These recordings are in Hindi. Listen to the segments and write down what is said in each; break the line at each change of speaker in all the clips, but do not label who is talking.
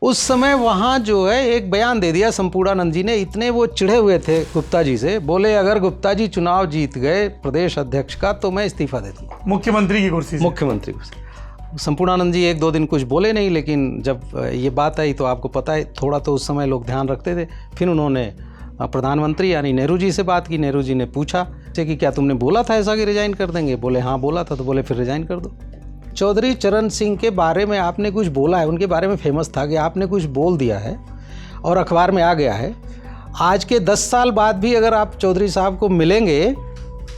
उस समय वहाँ जो है एक बयान दे दिया संपूर्णानंद जी ने, इतने वो चिढ़े हुए थे गुप्ता जी से, बोले अगर गुप्ता जी चुनाव जीत गए प्रदेश अध्यक्ष का तो मैं इस्तीफा दे दूंगा
मुख्यमंत्री की कुर्सी से।
मुख्यमंत्री को। संपूर्णानंद जी एक दो दिन कुछ बोले नहीं, लेकिन जब ये बात आई तो आपको पता है थोड़ा तो उस समय लोग ध्यान रखते थे। फिर उन्होंने प्रधानमंत्री यानी नेहरू जी से बात की। नेहरू जी ने पूछा कि क्या तुमने बोला था ऐसा कि रिजाइन कर देंगे? बोले हाँ बोला था। तो बोले फिर रिजाइन कर दो। चौधरी चरण सिंह के बारे में आपने कुछ बोला है, उनके बारे में फेमस था कि आपने कुछ बोल दिया है और अखबार में आ गया है। आज के 10 साल बाद भी अगर आप चौधरी साहब को मिलेंगे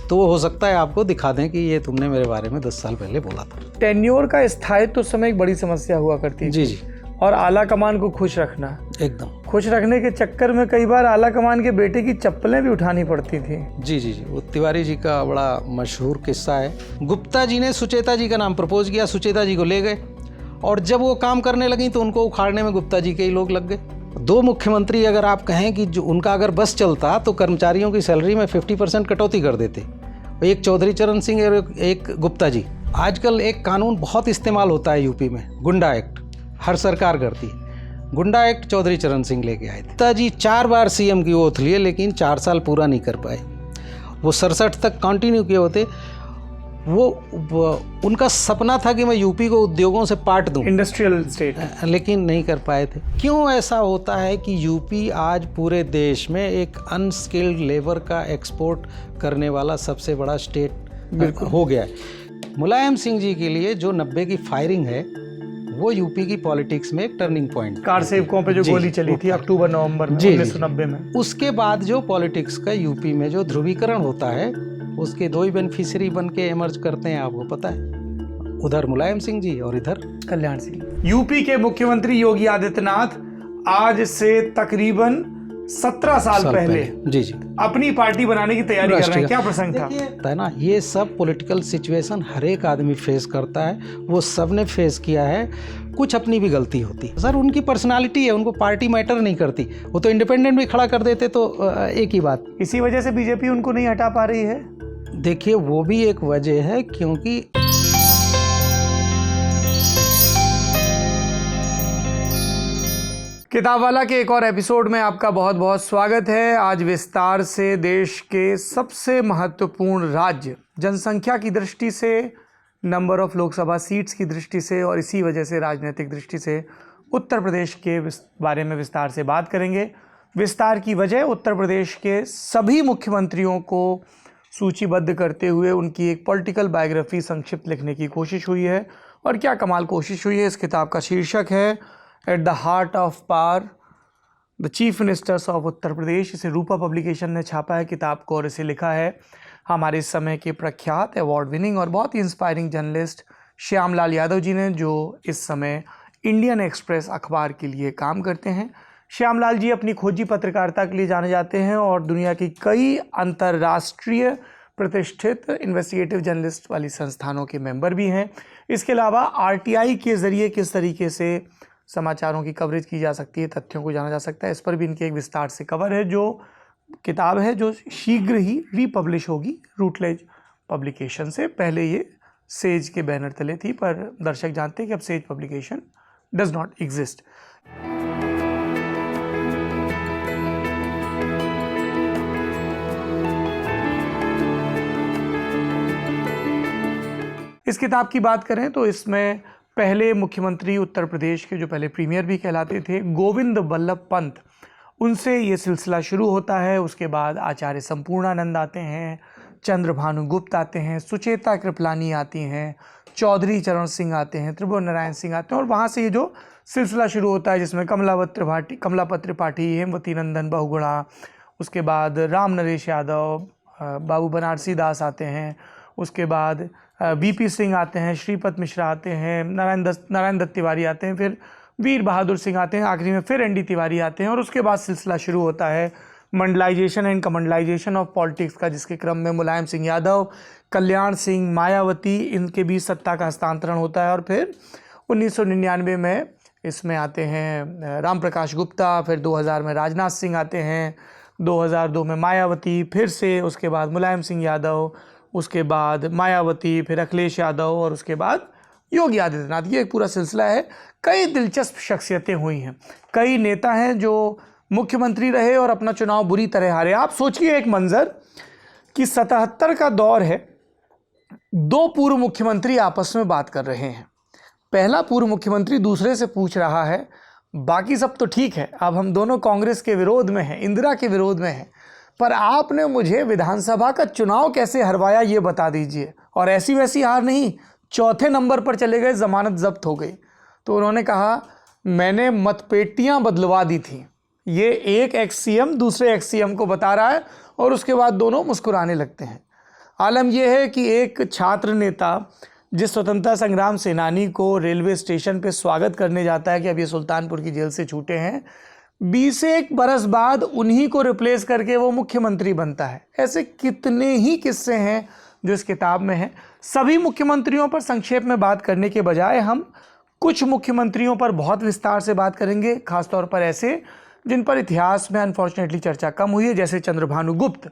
तो वो हो सकता है आपको दिखा दें कि ये तुमने मेरे बारे में 10 साल पहले बोला था।
टेन्योर का स्थायित्व उस समय एक बड़ी समस्या हुआ करती थी।
जी जी।
और आला कमान को खुश रखना,
एकदम
खुश रखने के चक्कर में कई बार आला कमान के बेटे की चप्पलें भी उठानी पड़ती थी।
जी जी जी। वो तिवारी जी का बड़ा मशहूर किस्सा है। गुप्ता जी ने सुचेता जी का नाम प्रपोज किया, सुचेता जी को ले गए और जब वो काम करने लगी तो उनको उखाड़ने में गुप्ता जी के ही लोग लग गए। 2 मुख्यमंत्री अगर आप कहें कि जो उनका अगर बस चलता तो कर्मचारियों की सैलरी में 50% कटौती कर देते, एक चौधरी चरण सिंह और एक गुप्ता जी। आजकल एक कानून बहुत इस्तेमाल होता है यूपी में, गुंडा एक्ट, हर सरकार करती है। गुंडा एक्ट चौधरी चरण सिंह लेके आए थे। गुप्ता जी 4 बार सीएम की ओथ लिए लेकिन 4 साल पूरा नहीं कर पाए। वो 67 तक कंटिन्यू किए होते। वो उनका सपना था कि मैं यूपी को उद्योगों से पाट दूं,
इंडस्ट्रियल स्टेट,
लेकिन नहीं कर पाए थे। क्यों ऐसा होता है कि यूपी आज पूरे देश में एक अनस्किल्ड लेबर का एक्सपोर्ट करने वाला सबसे बड़ा स्टेट हो गया है। मुलायम सिंह जी के लिए जो 90 की फायरिंग है वो यूपी की पॉलिटिक्स में एक टर्निंग पॉइंट,
कार सेवकों पे जो गोली चली थी अक्टूबर नवंबर में 1990 में।
उसके बाद जो पॉलिटिक्स का यूपी में जो ध्रुवीकरण होता है उसके 2 ही बेनिफिशियरी बन के इमर्ज करते हैं, आपको पता है। उधर मुलायम सिंह जी और इधर
कल्याण सिंह। यूपी के मुख्यमंत्री योगी आदित्यनाथ आज से तकरीबन 17 साल पहले
जी जी
अपनी पार्टी बनाने की तैयारी कर रहे हैं। क्या प्रसंग था
ना? ये सब पॉलिटिकल सिचुएशन हर एक आदमी फेस करता है, वो सब ने फेस किया है। कुछ अपनी भी गलती होती है सर, उनकी पर्सनालिटी है, उनको पार्टी मैटर नहीं करती। वो तो इंडिपेंडेंट भी खड़ा कर देते तो एक ही बात।
इसी वजह से बीजेपी उनको नहीं हटा पा रही है।
देखिए वो भी एक वजह है, क्योंकि
किताबवाला के एक और एपिसोड में आपका बहुत बहुत स्वागत है। आज विस्तार से देश के सबसे महत्वपूर्ण राज्य, जनसंख्या की दृष्टि से, नंबर ऑफ लोकसभा सीट्स की दृष्टि से और इसी वजह से राजनीतिक दृष्टि से उत्तर प्रदेश के बारे में विस्तार से बात करेंगे। विस्तार की वजह उत्तर प्रदेश के सभी मुख्यमंत्रियों को सूचीबद्ध करते हुए उनकी एक पॉलिटिकल बायोग्राफी संक्षिप्त लिखने की कोशिश हुई है। और क्या कमाल कोशिश हुई है। इस किताब का शीर्षक है at the heart of power, the chief ministers of Uttar Pradesh. इसे रूपा पब्लिकेशन ने छापा है किताब को और इसे लिखा है हमारे समय के प्रख्यात अवार्ड विनिंग और बहुत ही इंस्पायरिंग जर्नलिस्ट श्यामलाल यादव जी ने, जो इस समय इंडियन एक्सप्रेस अखबार के लिए काम करते हैं। श्यामलाल जी अपनी खोजी पत्रकारिता के लिए जाने जाते हैं और दुनिया की कई अंतर्राष्ट्रीय प्रतिष्ठित इन्वेस्टिगेटिव जर्नलिस्ट वाली संस्थानों के मेंबर भी हैं। इसके अलावा आरटीआई के ज़रिए किस तरीके से समाचारों की कवरेज की जा सकती है, तथ्यों को जाना जा सकता है, इस पर भी इनके एक विस्तार से कवर है। जो किताब है जो शीघ्र ही रीपब्लिश होगी रूटलेज पब्लिकेशन से। पहले ये सेज के बैनर तले थी, पर दर्शक जानते हैं कि अब says publication does not exist. इस किताब की बात करें तो इसमें पहले मुख्यमंत्री उत्तर प्रदेश के, जो पहले प्रीमियर भी कहलाते थे, गोविंद बल्लभ पंत, उनसे ये सिलसिला शुरू होता है। उसके बाद आचार्य संपूर्णानंद आते हैं, चंद्रभानु गुप्त आते हैं, सुचेता कृपलानी आती हैं, चौधरी चरण सिंह आते हैं, त्रिभुवन नारायण सिंह आते हैं और वहाँ से ये जो सिलसिला शुरू होता है जिसमें कमलापत त्रिपाठी, हेमवती नंदन बहुगुणा, उसके बाद राम नरेश यादव, बाबू बनारसी दास आते हैं, उसके बाद बीपी सिंह आते हैं, श्रीपत मिश्रा आते हैं, नारायण दत्त तिवारी आते हैं, फिर वीर बहादुर सिंह आते हैं, आखिरी में फिर एनडी तिवारी आते हैं और उसके बाद सिलसिला शुरू होता है मंडलाइजेशन एंड कमंडलाइजेशन ऑफ पॉलिटिक्स का, जिसके क्रम में मुलायम सिंह यादव, कल्याण सिंह, मायावती, इनके बीच सत्ता का हस्तांतरण होता है। और फिर 1999 में इसमें आते हैं राम प्रकाश गुप्ता, फिर 2000 में राजनाथ सिंह आते हैं, 2002 में मायावती, फिर से उसके बाद मुलायम सिंह यादव, उसके बाद मायावती, फिर अखिलेश यादव और उसके बाद योगी आदित्यनाथ, ये एक पूरा सिलसिला है। कई दिलचस्प शख्सियतें हुई हैं, कई नेता हैं जो मुख्यमंत्री रहे और अपना चुनाव बुरी तरह हारे। आप सोचिए एक मंजर कि 77 का दौर है, दो पूर्व मुख्यमंत्री आपस में बात कर रहे हैं। पहला पूर्व मुख्यमंत्री दूसरे से पूछ रहा है, बाकी सब तो ठीक है, अब हम दोनों कांग्रेस के विरोध में हैं, इंदिरा के विरोध में हैं, पर आपने मुझे विधानसभा का चुनाव कैसे हरवाया ये बता दीजिए। और ऐसी वैसी हार नहीं, चौथे नंबर पर चले गए, जमानत जब्त हो गई। तो उन्होंने कहा मैंने मतपेटियां बदलवा दी थी। ये एक एक्स सीएम दूसरे एक्स सीएम को बता रहा है और उसके बाद दोनों मुस्कुराने लगते हैं। आलम यह है कि एक छात्र नेता जिस स्वतंत्रता संग्राम सेनानी को रेलवे स्टेशन पे स्वागत करने जाता है कि अब ये सुल्तानपुर की जेल से छूटे हैं, 21 बरस बाद उन्हीं को रिप्लेस करके वो मुख्यमंत्री बनता है। ऐसे कितने ही किस्से हैं जो इस किताब में हैं। सभी मुख्यमंत्रियों पर संक्षेप में बात करने के बजाय हम कुछ मुख्यमंत्रियों पर बहुत विस्तार से बात करेंगे, खासतौर पर ऐसे जिन पर इतिहास में अनफॉर्चुनेटली चर्चा कम हुई है, जैसे चंद्रभानु गुप्त।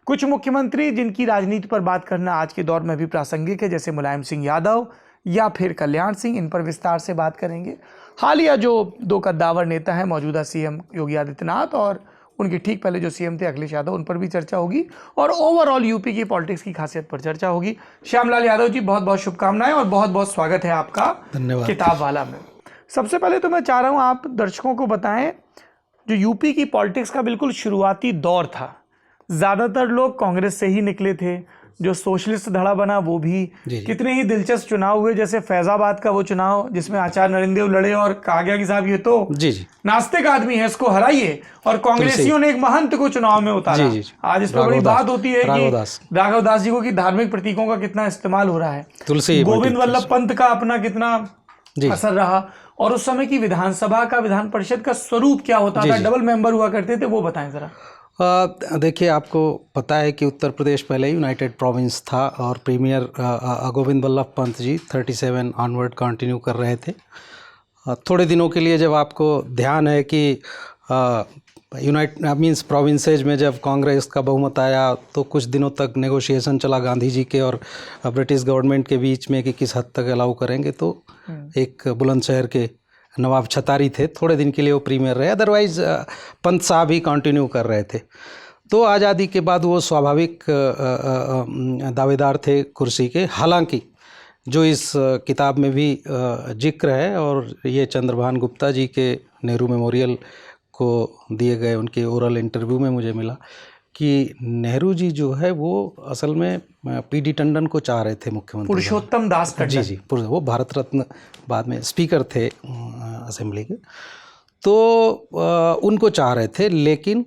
कुछ मुख्यमंत्री जिनकी राजनीति पर बात करना आज के दौर में भी प्रासंगिक है, जैसे मुलायम सिंह यादव या फिर कल्याण सिंह, इन पर विस्तार से बात करेंगे। हालिया जो दो कद्दावर नेता हैं, मौजूदा सीएम योगी आदित्यनाथ और उनके ठीक पहले जो सीएम थे अखिलेश यादव, उन पर भी चर्चा होगी और ओवरऑल यूपी की पॉलिटिक्स की खासियत पर चर्चा होगी। श्यामलाल यादव जी, बहुत बहुत शुभकामनाएं और बहुत बहुत स्वागत है आपका किताब वाला में। सबसे पहले तो मैं चाह रहा हूँ आप दर्शकों को बताएं, जो यूपी की पॉलिटिक्स का बिल्कुल शुरुआती दौर था, ज़्यादातर लोग कांग्रेस से ही निकले थे, जो सोशलिस्ट धड़ा बना वो भी। कितने ही दिलचस्प चुनाव हुए, जैसे फैजाबाद का वो चुनाव जिसमें आचार्य नरेंद्र देव लड़े और कहा गया कि साहब ये तो नास्तिक आदमी है, इसको हराइए, और कांग्रेसियों ने एक महंत को चुनाव में उतारा। आज इस पर बड़ी बात होती है कि राघव दास जी को कि धार्मिक प्रतीकों का कितना इस्तेमाल हो रहा है, गोविंद वल्लभ पंत का अपना कितना असर रहा, और उस समय की विधानसभा का, विधान परिषद का स्वरूप क्या होता था, डबल मेंबर हुआ करते थे, वो बताएं जरा।
देखिए, आपको पता है कि उत्तर प्रदेश पहले यूनाइटेड प्रोविंस था और premiere Govind Vallabh Pant ji 37 onward continue कर रहे थे। थोड़े दिनों के लिए जब आपको ध्यान है कि मीन्स प्रोविंसेज में जब कांग्रेस का बहुमत आया तो कुछ दिनों तक नेगोशिएशन चला गांधी जी के और ब्रिटिश गवर्नमेंट के बीच में कि किस हद तक अलाउ करेंगे। तो एक बुलंदशहर के नवाब छतारी थे, थोड़े दिन के लिए वो प्रीमियर रहे, अदरवाइज़ पंत साहब ही कंटिन्यू कर रहे थे। तो आज़ादी के बाद वो स्वाभाविक दावेदार थे कुर्सी के। हालांकि जो इस किताब में भी जिक्र है, और ये चंद्रभान गुप्ता जी के नेहरू मेमोरियल को दिए गए उनके ओरल इंटरव्यू में मुझे मिला कि नेहरू जी जो है वो असल में पीडी टंडन को चाह रहे थे मुख्यमंत्री,
पुरुषोत्तम दास टंडन।
जी, वो भारत रत्न बाद में स्पीकर थे असेंबली के, तो उनको चाह रहे थे। लेकिन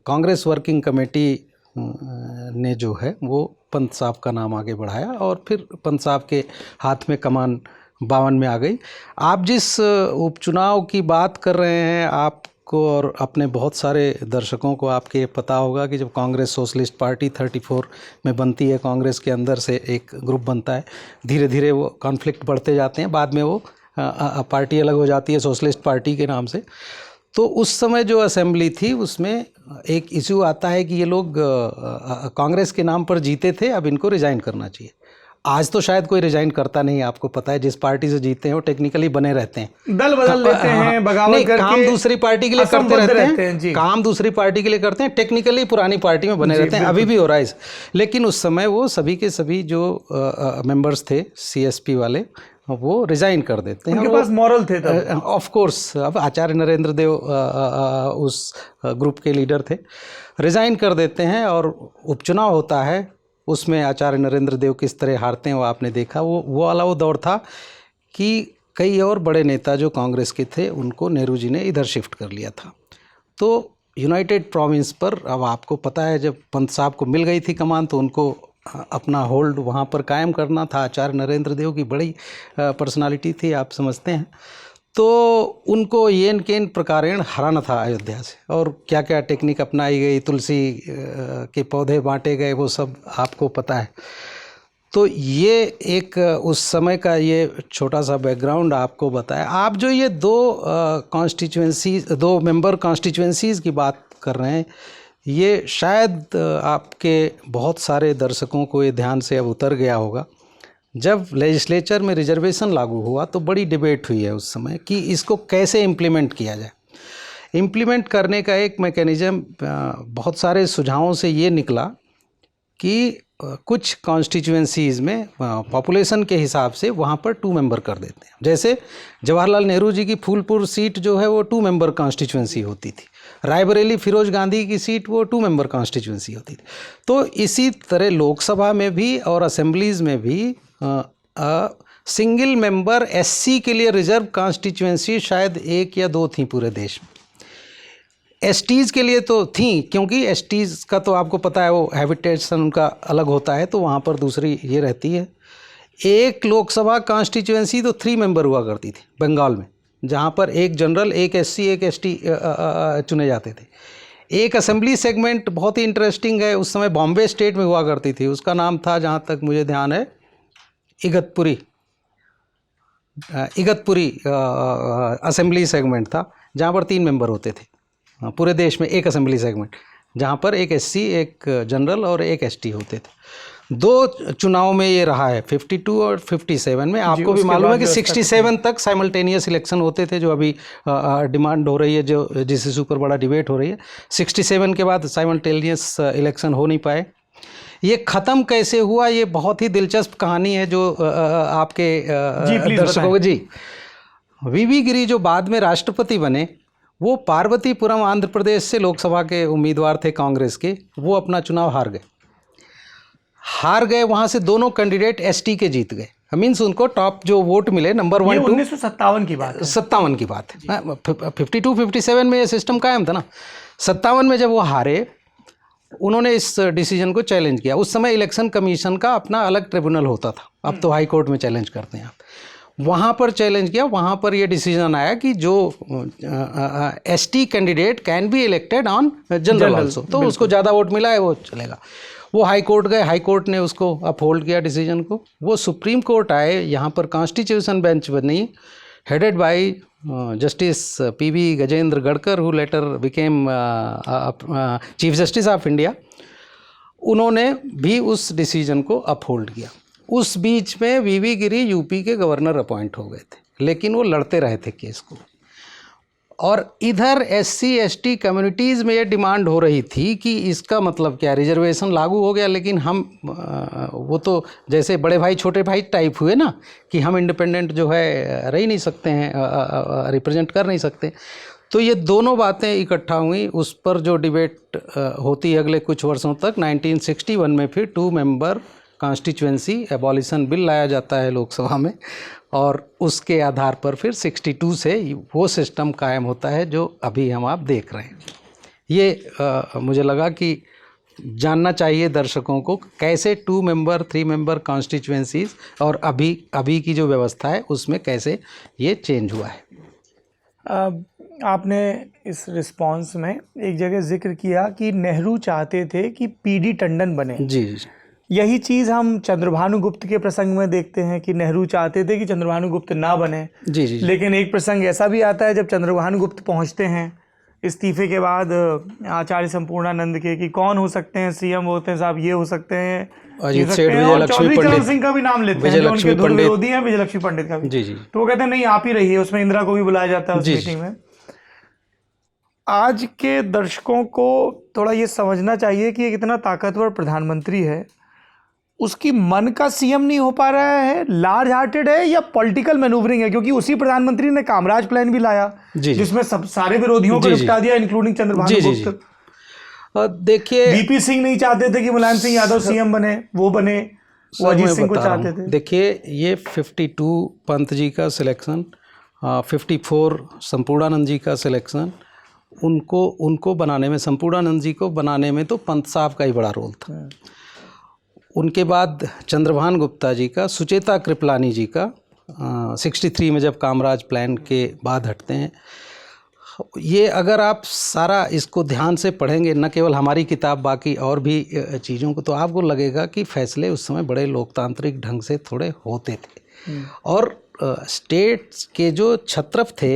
कांग्रेस वर्किंग कमेटी ने जो है वो पंत साहब का नाम आगे बढ़ाया और फिर पंत साहब के हाथ में कमान 52 में आ गई। आप जिस उपचुनाव की बात कर रहे हैं, आपको और अपने बहुत सारे दर्शकों को आपके ये पता होगा कि जब कांग्रेस सोशलिस्ट पार्टी 34 में बनती है, कांग्रेस के अंदर से एक ग्रुप बनता है, धीरे धीरे वो कॉन्फ्लिक्ट बढ़ते जाते हैं, बाद में वो पार्टी अलग हो जाती है सोशलिस्ट पार्टी के नाम से। तो उस समय जो असेंबली थी उसमें एक इशू आता है कि ये लोग कांग्रेस के नाम पर जीते थे, अब इनको रिज़ाइन करना चाहिए। आज तो शायद कोई रिजाइन करता नहीं, आपको पता है, जिस पार्टी से जीते हैं वो टेक्निकली बने रहते हैं,
दल बदल लेते हैं, बगावत करके
काम दूसरी पार्टी के लिए करते रहते हैं, काम दूसरी पार्टी के लिए करते हैं, टेक्निकली पुरानी पार्टी में बने रहते हैं, अभी भी हो रहा है। लेकिन उस समय वो सभी के सभी जो मेंबर्स थे सीएसपी वाले, वो रिजाइन कर देते हैं।
उनके पास मॉरल थे तब,
ऑफ कोर्स। अब आचार्य नरेंद्र देव उस ग्रुप के लीडर थे, रिजाइन कर देते हैं और उपचुनाव होता है। उसमें आचार्य नरेंद्र देव किस तरह हारते हैं वो आपने देखा। वो वाला वो दौर था कि कई और बड़े नेता जो कांग्रेस के थे उनको नेहरू जी ने इधर शिफ्ट कर लिया था। तो यूनाइटेड प्रोविंस पर अब आपको पता है, जब पंत साहब को मिल गई थी कमान तो उनको अपना होल्ड वहाँ पर कायम करना था। आचार्य नरेंद्र देव की बड़ी पर्सनालिटी थी, आप समझते हैं, तो उनको येन केन प्रकारेण हराना था अयोध्या से। और क्या क्या टेक्निक अपनाई गई, तुलसी के पौधे बांटे गए, वो सब आपको पता है। तो ये एक उस समय का ये छोटा सा बैकग्राउंड आपको बताया। आप जो ये दो मेंबर कॉन्स्टिट्यूएंसीज़ की बात कर रहे हैं, ये शायद आपके बहुत सारे दर्शकों को ये ध्यान से अब उतर गया होगा जब लेजिस्लेचर में रिजर्वेशन लागू हुआ तो बड़ी डिबेट हुई है उस समय कि इसको कैसे इम्प्लीमेंट किया जाए। इम्प्लीमेंट करने का एक मैकेनिज़्म बहुत सारे सुझावों से ये निकला कि कुछ कॉन्स्टिट्यूएंसीज़ में पॉपुलेशन के हिसाब से वहाँ पर 2 मेंबर कर देते हैं। जैसे जवाहरलाल नेहरू जी की फूलपुर सीट जो है वो 2 मेंबर कॉन्स्टिट्यूएंसी होती थी, रायबरेली फिरोज गांधी की सीट वो 2 मेंबर कॉन्स्टिट्यूएंसी होती थी। तो इसी तरह लोकसभा में भी और असेंबलीज़ में भी सिंगल मेंबर एससी के लिए रिजर्व कॉन्स्टिट्यूएंसी शायद 1 या 2 थी पूरे देश में। एसटीज़ के लिए तो थी, क्योंकि एसटीज़ का तो आपको पता है वो हैबिटेशन उनका अलग होता है, तो वहाँ पर दूसरी ये रहती है। एक लोकसभा कॉन्स्टिट्यूएंसी तो 3 मेंबर हुआ करती थी बंगाल में, जहाँ पर एक जनरल, एक एससी, एक एसटी चुने जाते थे। एक असेंबली सेगमेंट बहुत ही इंटरेस्टिंग है, उस समय बॉम्बे स्टेट में हुआ करती थी, उसका नाम था जहाँ तक मुझे ध्यान है इगतपुरी असेंबली सेगमेंट था, जहाँ पर 3 मेंबर होते थे पूरे देश में, एक असेंबली सेगमेंट जहाँ पर एक एससी, एक जनरल और एक एसटी होते थे। 2 चुनाव में ये रहा है, 52 और 57 में। आपको भी मालूम है कि 67 तक साइमल्टेनियस इलेक्शन होते थे, जो अभी डिमांड हो रही है, जो जिस इशू पर बड़ा डिबेट हो रही है। 67 के बाद साइमल्टेनियस इलेक्शन हो नहीं पाए। ये ख़त्म कैसे हुआ, ये बहुत ही दिलचस्प कहानी है जो आपके दर्शकों को जी। वीवी गिरी जो बाद में राष्ट्रपति बने, वो पार्वतीपुरम आंध्र प्रदेश से लोकसभा के उम्मीदवार थे कांग्रेस के। वो अपना चुनाव हार गए। वहाँ से दोनों कैंडिडेट एसटी के जीत गए। मीन्स उनको टॉप जो वोट मिले नंबर 1 2
1957 की बात है।
57 की बात है। 52 57 में ये सिस्टम कायम था ना। 57 में जब वो हारे, उन्होंने इस डिसीजन को चैलेंज किया। उस समय इलेक्शन कमीशन का अपना अलग ट्रिब्यूनल होता था, अब तो हाई कोर्ट में चैलेंज करते हैं आप। वहाँ पर चैलेंज किया, वहाँ पर ये डिसीजन आया कि जो ST candidate can be elected on general also, तो उसको ज़्यादा वोट मिला है वो चलेगा। वो हाई कोर्ट गए, हाई कोर्ट ने उसको अपहोल्ड किया डिसीजन को। वो सुप्रीम कोर्ट आए, यहाँ पर कॉन्स्टिट्यूशन बेंच बनी, headed by justice PV Gajendragadkar, who later became chief justice of India. उन्होंने भी उस डिसीजन को अपहोल्ड किया। उस बीच में वीवी गिरी यूपी के गवर्नर अपॉइंट हो गए थे, लेकिन वो लड़ते रहे थे केस को। और इधर एससी एसटी कम्युनिटीज़ में ये डिमांड हो रही थी कि इसका मतलब क्या, रिजर्वेशन लागू हो गया लेकिन हम वो तो जैसे बड़े भाई छोटे भाई टाइप हुए ना, कि हम इंडिपेंडेंट जो है रह ही नहीं सकते हैं, रिप्रेजेंट कर नहीं सकते। तो ये दोनों बातें इकट्ठा हुई, उस पर जो डिबेट होती है अगले कुछ वर्षों तक। 1961 में फिर 2 मेंबर कॉन्स्टिट्यूएंसी एबॉलिशन बिल लाया जाता है लोकसभा में, और उसके आधार पर फिर 62 से वो सिस्टम कायम होता है जो अभी हम आप देख रहे हैं। ये मुझे लगा कि जानना चाहिए दर्शकों को कैसे 2 मेंबर 3 मेंबर कॉन्स्टिट्यूएंसीज और अभी की जो व्यवस्था है उसमें कैसे ये चेंज हुआ है।
आपने इस रिस्पॉन्स में एक जगह जिक्र किया कि नेहरू चाहते थे कि पीडी टंडन बने।
जी।
यही चीज़ हम चंद्रभानु गुप्त के प्रसंग में देखते हैं कि नेहरू चाहते थे कि चंद्रभानु गुप्त ना बने।
जी।
लेकिन एक प्रसंग ऐसा भी आता है जब चंद्रभानु गुप्त पहुंचते हैं इस्तीफे के बाद आचार्य संपूर्णानंद के, कि कौन हो सकते हैं सीएम, होते हैं साहब ये हो सकते हैं, चौधरी चरण सिंह का भी नाम लेते हैं, जो उनके दूर विरोधी हैं, विजय लक्ष्मी पंडित का भी।
जी।
तो वो कहते हैं नहीं आप ही रहिए, उसमें इंदिरा को भी बुलाया जाता है उस मीटिंग में। आज के दर्शकों को थोड़ा ये समझना चाहिए कि एक इतना ताकतवर प्रधानमंत्री है, उसकी मन का सीएम नहीं हो पा रहा है, लार्ज हार्टेड है या पॉलिटिकल मैनूवरिंग है? क्योंकि उसी प्रधानमंत्री ने कामराज प्लान भी लाया जिसमें सब सारे विरोधियों को निपटा दिया, इंक्लूडिंग चंद्रभानु गुप्त।
देखिए,
वीपी सिंह नहीं चाहते थे कि मुलायम सिंह यादव सीएम बने, वो बने, वो अजीत सिंह को चाहते थे।
देखिए, ये 52 पंत जी का सिलेक्शन, 54 संपूर्णानंद जी का सिलेक्शन, उनको बनाने में, संपूर्णानंद जी को बनाने में तो पंत साहब का ही बड़ा रोल था। उनके बाद चंद्रभान गुप्ता जी का, सुचेता कृपलानी जी का 63 में जब कामराज प्लान के बाद हटते हैं। ये अगर आप सारा इसको ध्यान से पढ़ेंगे, न केवल हमारी किताब, बाकी और भी चीज़ों को, तो आपको लगेगा कि फैसले उस समय बड़े लोकतांत्रिक ढंग से थोड़े होते थे। और स्टेट्स के जो छत्रप थे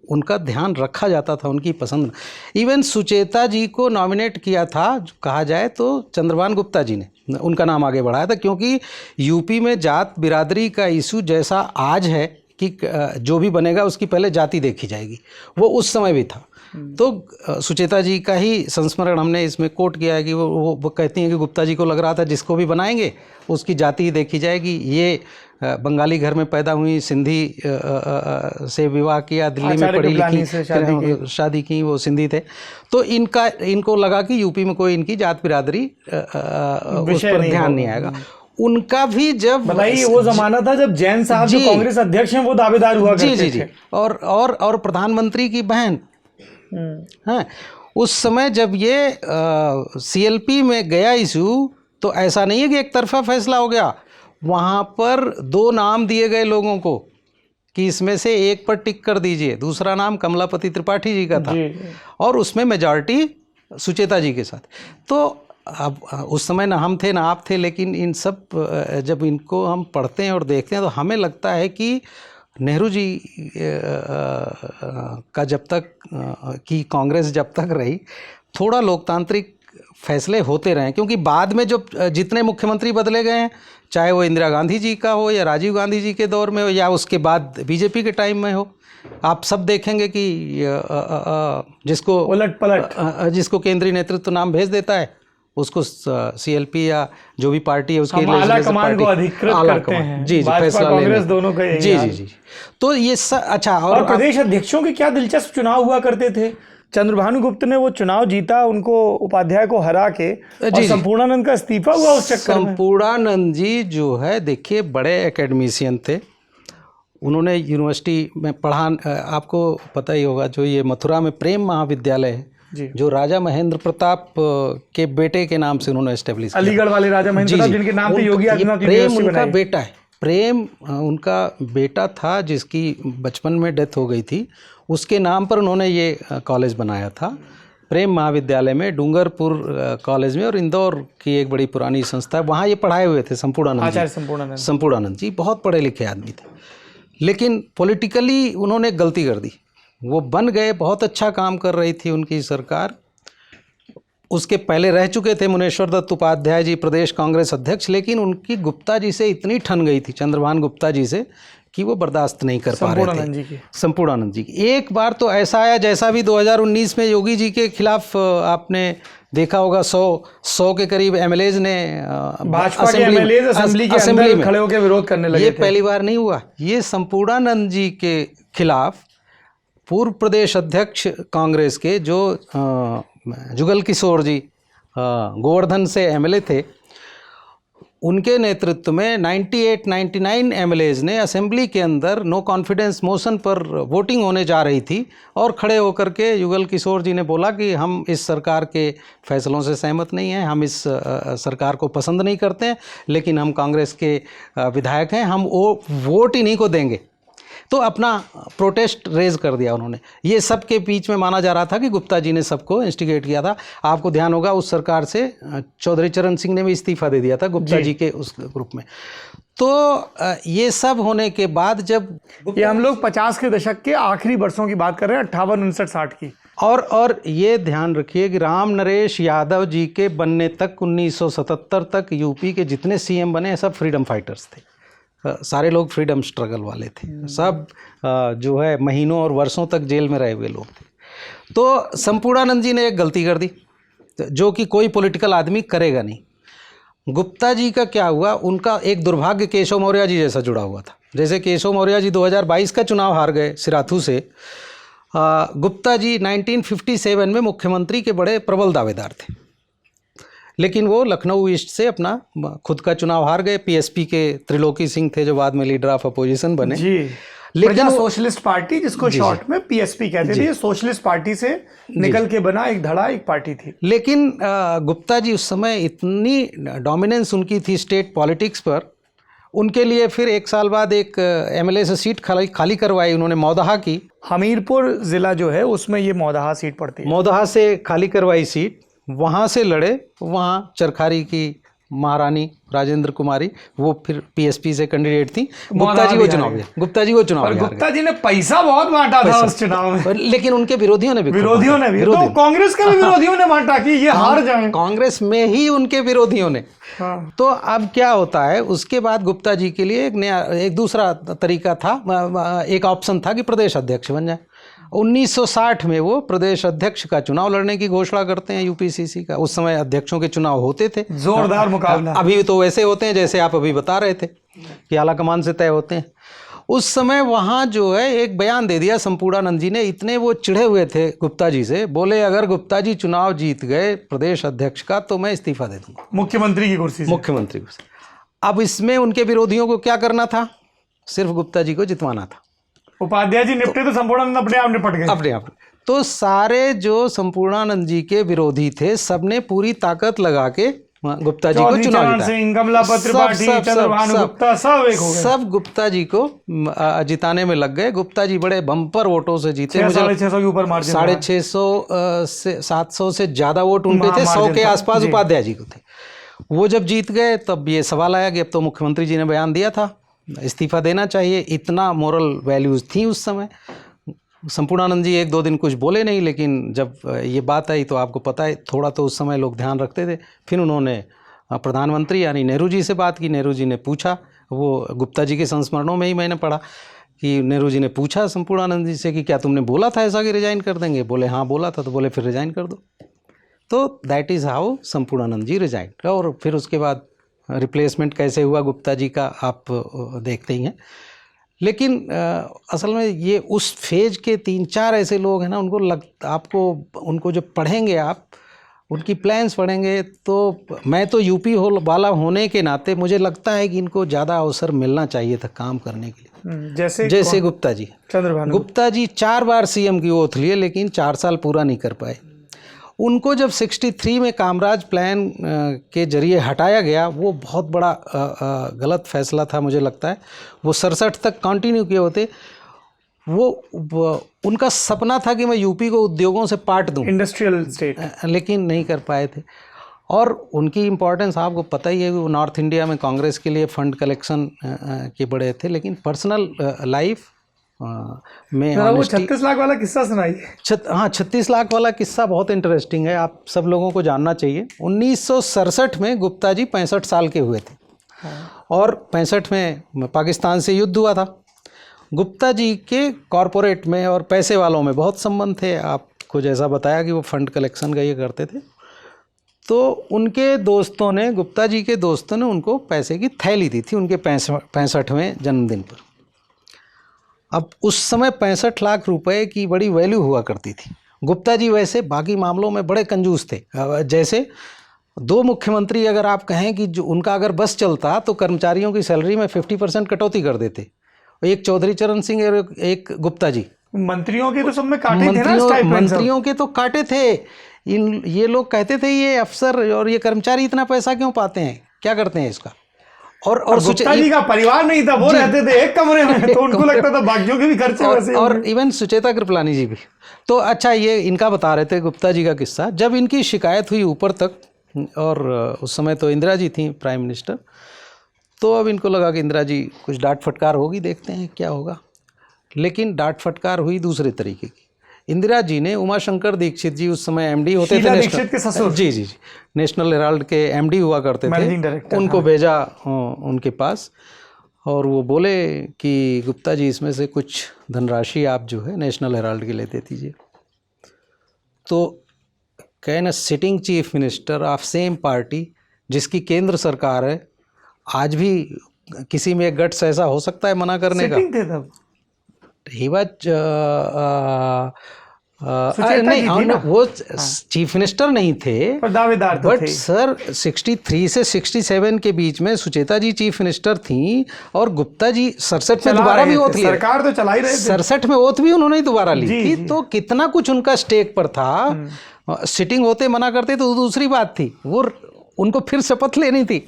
उनका ध्यान रखा जाता था, उनकी पसंद। इवन सुचेता जी को नॉमिनेट किया था, कहा जाए तो चंद्रभान गुप्ता जी ने, उनका नाम आगे बढ़ाया था, क्योंकि यूपी में जात बिरादरी का इशू जैसा आज है कि जो भी बनेगा उसकी पहले जाति देखी जाएगी, वो उस समय भी था। तो सुचेता जी का ही संस्मरण हमने इसमें कोट किया है कि वो कहती हैं कि गुप्ता जी को लग रहा था जिसको भी बनाएंगे उसकी जाति ही देखी जाएगी। ये बंगाली घर में पैदा हुई, सिंधी से विवाह किया, दिल्ली में पढ़ी लिखी, शादी की, वो सिंधी थे। तो इनको लगा कि यूपी में कोई इनकी जात बिरादरी उस पर ध्यान नहीं आएगा। उनका भी जब
बताइए वो जमाना था जब जैन साहब जो कांग्रेस अध्यक्ष हैं वो दावेदार हुआ करते थे।
और प्रधानमंत्री की बहन हैं। उस समय जब ये सीएलपी में गया इशू, तो ऐसा नहीं है कि एक तरफा फैसला हो गया, वहाँ पर 2 नाम दिए गए लोगों को कि इसमें से एक पर टिक कर दीजिए। दूसरा नाम कमलापति त्रिपाठी जी का था और उसमें मेजॉरिटी सुचेता जी के साथ। तो अब उस समय ना हम थे ना आप थे, लेकिन इन सब जब इनको हम पढ़ते हैं और देखते हैं तो हमें लगता है कि नेहरू जी का जब तक की कांग्रेस जब तक रही, थोड़ा लोकतांत्रिक फैसले होते रहे, क्योंकि बाद में जो जितने मुख्यमंत्री बदले गए हैं, चाहे वो इंदिरा गांधी जी का हो या राजीव गांधी जी के दौर में हो या उसके बाद बीजेपी के टाइम में हो, आप सब देखेंगे कि जिसको
उलट पलट
जिसको केंद्रीय नेतृत्व नाम भेज देता है उसको सीएलपी या जो भी पार्टी है उसके
आला कमान को अधिकृत करते हैं।
जी फैसला
कांग्रेस दोनों का
जी। तो ये अच्छा।
और प्रदेश अध्यक्षों के क्या दिलचस्प चुनाव हुआ करते थे। चंद्रभानु गुप्त ने वो चुनाव जीता, उनको उपाध्याय को हरा के, और संपूर्णानंद का इस्तीफा हुआ उस चक्कर में।
संपूर्णानंद जी जो है, देखिए बड़े एकेडमिशियन थे, उन्होंने यूनिवर्सिटी में पढ़ा, आपको पता ही होगा, जो ये मथुरा में प्रेम महाविद्यालय है जो राजा महेंद्र प्रताप के बेटे के नाम से उन्होंने एस्टेब्लिश किया,
अलीगढ़ वाले राजा महेंद्र प्रताप जिनके नाम पे योगी आदित्यनाथ
प्रेम उनका बेटा है। प्रेम उनका बेटा था जिसकी बचपन में डेथ हो गई थी, उसके नाम पर उन्होंने ये कॉलेज बनाया था, प्रेम महाविद्यालय में, डूंगरपुर कॉलेज में, और इंदौर की एक बड़ी पुरानी संस्था है, वहाँ ये पढ़ाए हुए थे संपूर्णानंद जी। बहुत पढ़े लिखे आदमी थे, लेकिन पॉलिटिकली उन्होंने गलती कर दी। वो बन गए, बहुत अच्छा काम कर रही थी उनकी सरकार। उसके पहले रह चुके थे मुनेश्वर दत्त उपाध्याय जी प्रदेश कांग्रेस अध्यक्ष, लेकिन उनकी गुप्ता जी से इतनी ठन गई थी, चंद्रभान गुप्ता जी से, कि वो बर्दाश्त नहीं कर पा रहे थे। संपूर्णानंद जी की एक बार तो ऐसा आया, जैसा भी 2019 में योगी जी के खिलाफ आपने देखा होगा, 100 के करीब एमएलएज ने
भाजपा के एमएलएज असेंबली में खड़े होकर विरोध करने लगे।
ये पहली बार नहीं हुआ। ये संपूर्णानंद जी के खिलाफ पूर्व प्रदेश अध्यक्ष कांग्रेस के जो जुगल किशोर जी गोवर्धन से एमएलए थे, उनके नेतृत्व में 98-99 एमएलएज ने असेंबली के अंदर नो कॉन्फिडेंस मोशन पर वोटिंग होने जा रही थी, और खड़े होकर के युगल किशोर जी ने बोला कि हम इस सरकार के फैसलों से सहमत नहीं हैं, हम इस सरकार को पसंद नहीं करते हैं, लेकिन हम कांग्रेस के विधायक हैं, हम वो वोट इन्हीं को देंगे। तो अपना प्रोटेस्ट रेज कर दिया उन्होंने। ये सब के बीच में माना जा रहा था कि गुप्ता जी ने सबको इंस्टिगेट किया था। आपको ध्यान होगा उस सरकार से चौधरी चरण सिंह ने भी इस्तीफा दे दिया था गुप्ता जी के उस ग्रुप में। तो ये सब होने के बाद जब
ये हम लोग 50 के दशक के आखिरी वर्षों की बात कर रहे हैं, 58, 59, 60 की।
और ये ध्यान रखिए कि राम नरेश यादव जी के बनने तक 1977 तक यूपी के जितने सीएम बने सब फ्रीडम फाइटर्स थे, सारे लोग फ्रीडम स्ट्रगल वाले थे, सब जो है महीनों और वर्षों तक जेल में रहे हुए लोग थे। तो संपूर्णानंद जी ने एक गलती कर दी जो कि कोई पॉलिटिकल आदमी करेगा नहीं। गुप्ता जी का क्या हुआ, उनका एक दुर्भाग्य केशव मौर्य जी जैसा जुड़ा हुआ था। जैसे केशव मौर्य जी 2022 का चुनाव हार गए सिराथू से, गुप्ता जी 1957 में मुख्यमंत्री के बड़े प्रबल दावेदार थे, लेकिन वो लखनऊ ईस्ट से अपना खुद का चुनाव हार गए। पीएसपी के त्रिलोकी सिंह थे जो बाद में लीडर ऑफ अपोजिशन बने
जी। लेकिन सोशलिस्ट पार्टी, जिसको शॉर्ट में पीएसपी कहते थे, सोशलिस्ट पार्टी से निकल के बना एक धड़ा एक पार्टी थी।
लेकिन गुप्ता जी उस समय इतनी डोमिनेंस उनकी थी स्टेट पॉलिटिक्स पर, उनके लिए फिर एक साल बाद एक एमएलए से सीट खाली करवाई उन्होंने, मौदहा की।
हमीरपुर जिला जो है उसमें ये मौदहा सीट पड़ती है।
मौदहा से खाली करवाई सीट, वहाँ से लड़े, वहाँ चरखारी की महारानी राजेंद्र कुमारी, वो फिर पीएसपी से कैंडिडेट थी। गुप्ता जी वो चुनाव हारे, गुप्ता जी वो चुनाव हार गए।
गुप्ता जी ने पैसा बहुत बांटा था उस चुनाव में,
लेकिन उनके विरोधियों ने भी
तो कांग्रेस के भी विरोधियों ने बांटा कि ये हार जाए,
कांग्रेस में ही उनके विरोधियों ने।
हाँ।
तो अब क्या होता है, उसके बाद गुप्ता जी के लिए एक दूसरा तरीका था, एक ऑप्शन था कि प्रदेश अध्यक्ष बन जाए। 1960 में वो प्रदेश अध्यक्ष का चुनाव लड़ने की घोषणा करते हैं यूपीसीसी का। उस समय अध्यक्षों के चुनाव होते थे,
जोरदार मुकाबला।
अभी तो वैसे होते हैं जैसे आप अभी बता रहे थे कि आलाकमान से तय होते हैं। उस समय वहाँ जो है एक बयान दे दिया संपूर्णानंद जी ने। इतने वो चिढ़े हुए थे गुप्ता जी से, बोले अगर गुप्ता जी चुनाव जीत गए प्रदेश अध्यक्ष का तो मैं इस्तीफा दे दूंगा
मुख्यमंत्री की कुर्सी से।
मुख्यमंत्री कुर्सी। अब इसमें उनके विरोधियों को क्या करना था, सिर्फ गुप्ता जी को जितवाना था।
उपाध्याय जी निपटे तो संपूर्णानंद अपने आप निपट गए,
अपने आप। तो सारे जो संपूर्णानंद जी के विरोधी थे सबने पूरी ताकत लगा के गुप्ता जी को चुनाव सब गुप्ता जी को जिताने में लग गए। गुप्ता जी बड़े बम्पर वोटों से जीते, मुझे
650 के ऊपर मार्जिन,
650 से 700 से ज्यादा वोट उनके थे, 100 के आसपास उपाध्याय जी को थे। वो जब जीत गए तब ये सवाल आया कि अब तो मुख्यमंत्री जी ने बयान दिया था इस्तीफा देना चाहिए, इतना मोरल वैल्यूज थी उस समय। संपूर्णानंद जी एक दो दिन कुछ बोले नहीं, लेकिन जब ये बात आई तो आपको पता है थोड़ा तो उस समय लोग ध्यान रखते थे। फिर उन्होंने प्रधानमंत्री यानी नेहरू जी से बात की। नेहरू जी ने पूछा, वो गुप्ता जी के संस्मरणों में ही मैंने पढ़ा कि नेहरू जी ने पूछा संपूर्णानंद जी से कि क्या तुमने बोला था ऐसा कि रिजाइन कर देंगे? बोले हाँ बोला था। तो बोले फिर रिजाइन कर दो। तो that is how Sampurnanand ji resign. और फिर उसके बाद रिप्लेसमेंट कैसे हुआ गुप्ता जी का आप देखते ही हैं। लेकिन असल में ये उस फेज के 3-4 ऐसे लोग हैं ना, उनको जब पढ़ेंगे आप, उनकी प्लान्स पढ़ेंगे, तो मैं तो यूपी वाला होने के नाते मुझे लगता है कि इनको ज़्यादा अवसर मिलना चाहिए था काम करने के लिए। जैसे गुप्ता जी, गुप्ता जी 4 बार सीएम की ओथ लिए लेकिन 4 साल पूरा नहीं कर पाए। उनको जब 63 में कामराज प्लान के जरिए हटाया गया, वो बहुत बड़ा गलत फैसला था मुझे लगता है। वो 67 तक कंटिन्यू किए होते। वो उनका सपना था कि मैं यूपी को उद्योगों से पाट दूं,
इंडस्ट्रियल स्टेट,
लेकिन नहीं कर पाए थे। और उनकी इम्पोर्टेंस आपको पता ही है कि वो नॉर्थ इंडिया में कांग्रेस के लिए फंड कलेक्शन के बड़े थे, लेकिन पर्सनल लाइफ में
वो 36 लाख वाला किस्सा सुनाइए।
हाँ, 36 लाख वाला किस्सा बहुत इंटरेस्टिंग है, आप सब लोगों को जानना चाहिए। 1967 में गुप्ता जी 65 साल के हुए थे। हाँ। और 65 में पाकिस्तान से युद्ध हुआ था। गुप्ता जी के कॉरपोरेट में और पैसे वालों में बहुत संबंध थे। आपको जैसा बताया कि वो फंड कलेक्शन का ये करते थे। तो उनके दोस्तों ने, गुप्ता जी के दोस्तों ने उनको पैसे की थैली दी थी उनके 65वें जन्मदिन पर। अब उस समय 65 लाख रुपए की बड़ी वैल्यू हुआ करती थी। गुप्ता जी वैसे बाकी मामलों में बड़े कंजूस थे। जैसे 2 मुख्यमंत्री अगर आप कहें कि जो उनका अगर बस चलता तो कर्मचारियों की सैलरी में 50% कटौती कर देते। एक चौधरी चरण सिंह और एक गुप्ता जी।
मंत्रियों के तो सब में काटे थे ना,
मंत्रियों के तो काटे थे। ये लोग कहते थे ये अफसर और ये कर्मचारी इतना पैसा क्यों पाते हैं, क्या करते हैं इसका। और
गुप्ता जी का परिवार नहीं था, वो रहते थे एक कमरे में, तो उनको लगता था बाकियों के भी खर्चे वैसे।
और इवन सुचेता कृपलानी जी भी। तो अच्छा, ये इनका बता रहे थे गुप्ता जी का किस्सा। जब इनकी शिकायत हुई ऊपर तक, और उस समय तो इंदिरा जी थी प्राइम मिनिस्टर, तो अब इनको लगा कि इंदिरा जी कुछ डांट फटकार होगी, देखते हैं क्या होगा। लेकिन डांट फटकार हुई दूसरे तरीके की। इंदिरा जी ने उमाशंकर दीक्षित जी, उस समय एमडी होते थे,
दीक्षित के ससुर,
जी, नेशनल हेराल्ड के एमडी हुआ करते थे, उनको भेजा उनके पास। और वो बोले कि गुप्ता जी इसमें से कुछ धनराशि आप जो है नेशनल हेराल्ड के लिए दे दीजिए। तो कहे ना, sitting chief minister of same party जिसकी केंद्र सरकार है, आज भी किसी में गट्स ऐसा हो सकता है मना करने का?
थे तब
ही वाज नहीं, वो चीफ मिनिस्टर नहीं थे,
पर दावेदार तो
बट सर 63 से 67 के बीच में सुचेता जी चीफ मिनिस्टर थी और गुप्ता जी 67 में दोबारा भी ओथ ली।
सरकार तो चला ही रहे थे,
67 में ओथ भी उन्होंने दोबारा ली थी। तो कितना कुछ उनका स्टेक पर था। सिटिंग होते मना करते तो दूसरी बात थी, वो उनको फिर शपथ लेनी थी।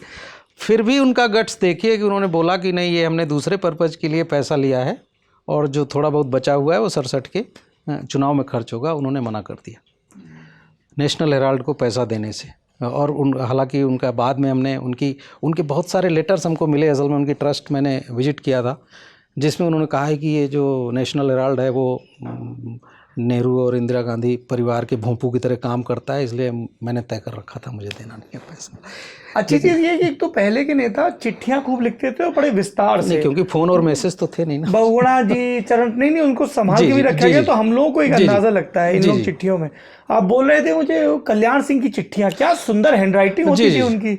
फिर भी उनका गट्स देखिए कि उन्होंने बोला कि नहीं, ये हमने दूसरे पर्पज़ के लिए पैसा लिया है और जो थोड़ा बहुत बचा हुआ है वो 67 के चुनाव में खर्च होगा। उन्होंने मना कर दिया नेशनल हेराल्ड को पैसा देने से। और हालांकि उनका बाद में हमने उनके बहुत सारे लेटर्स हमको मिले। असल में उनकी ट्रस्ट मैंने विजिट किया था, जिसमें उन्होंने कहा है कि ये जो नेशनल हेराल्ड है वो नेहरू और इंदिरा गांधी परिवार के भोंपू की तरह काम करता है, इसलिए मैंने तय कर रखा था मुझे देना नहीं है पैसा।
अच्छी चीज़ ये कि एक तो पहले के नेता चिट्ठियां खूब लिखते थे और बड़े विस्तार से,
क्योंकि फोन और मैसेज तो थे नहीं ना।
बहुगुणा जी, चरण नहीं उनको संभाल के भी रखा गया, तो हम लोगों को एक अंदाजा लगता है इन लोग चिट्ठियों में। आप बोल रहे थे मुझे कल्याण सिंह की चिट्ठियां, क्या सुंदर हैंडराइटिंग होती थी उनकी।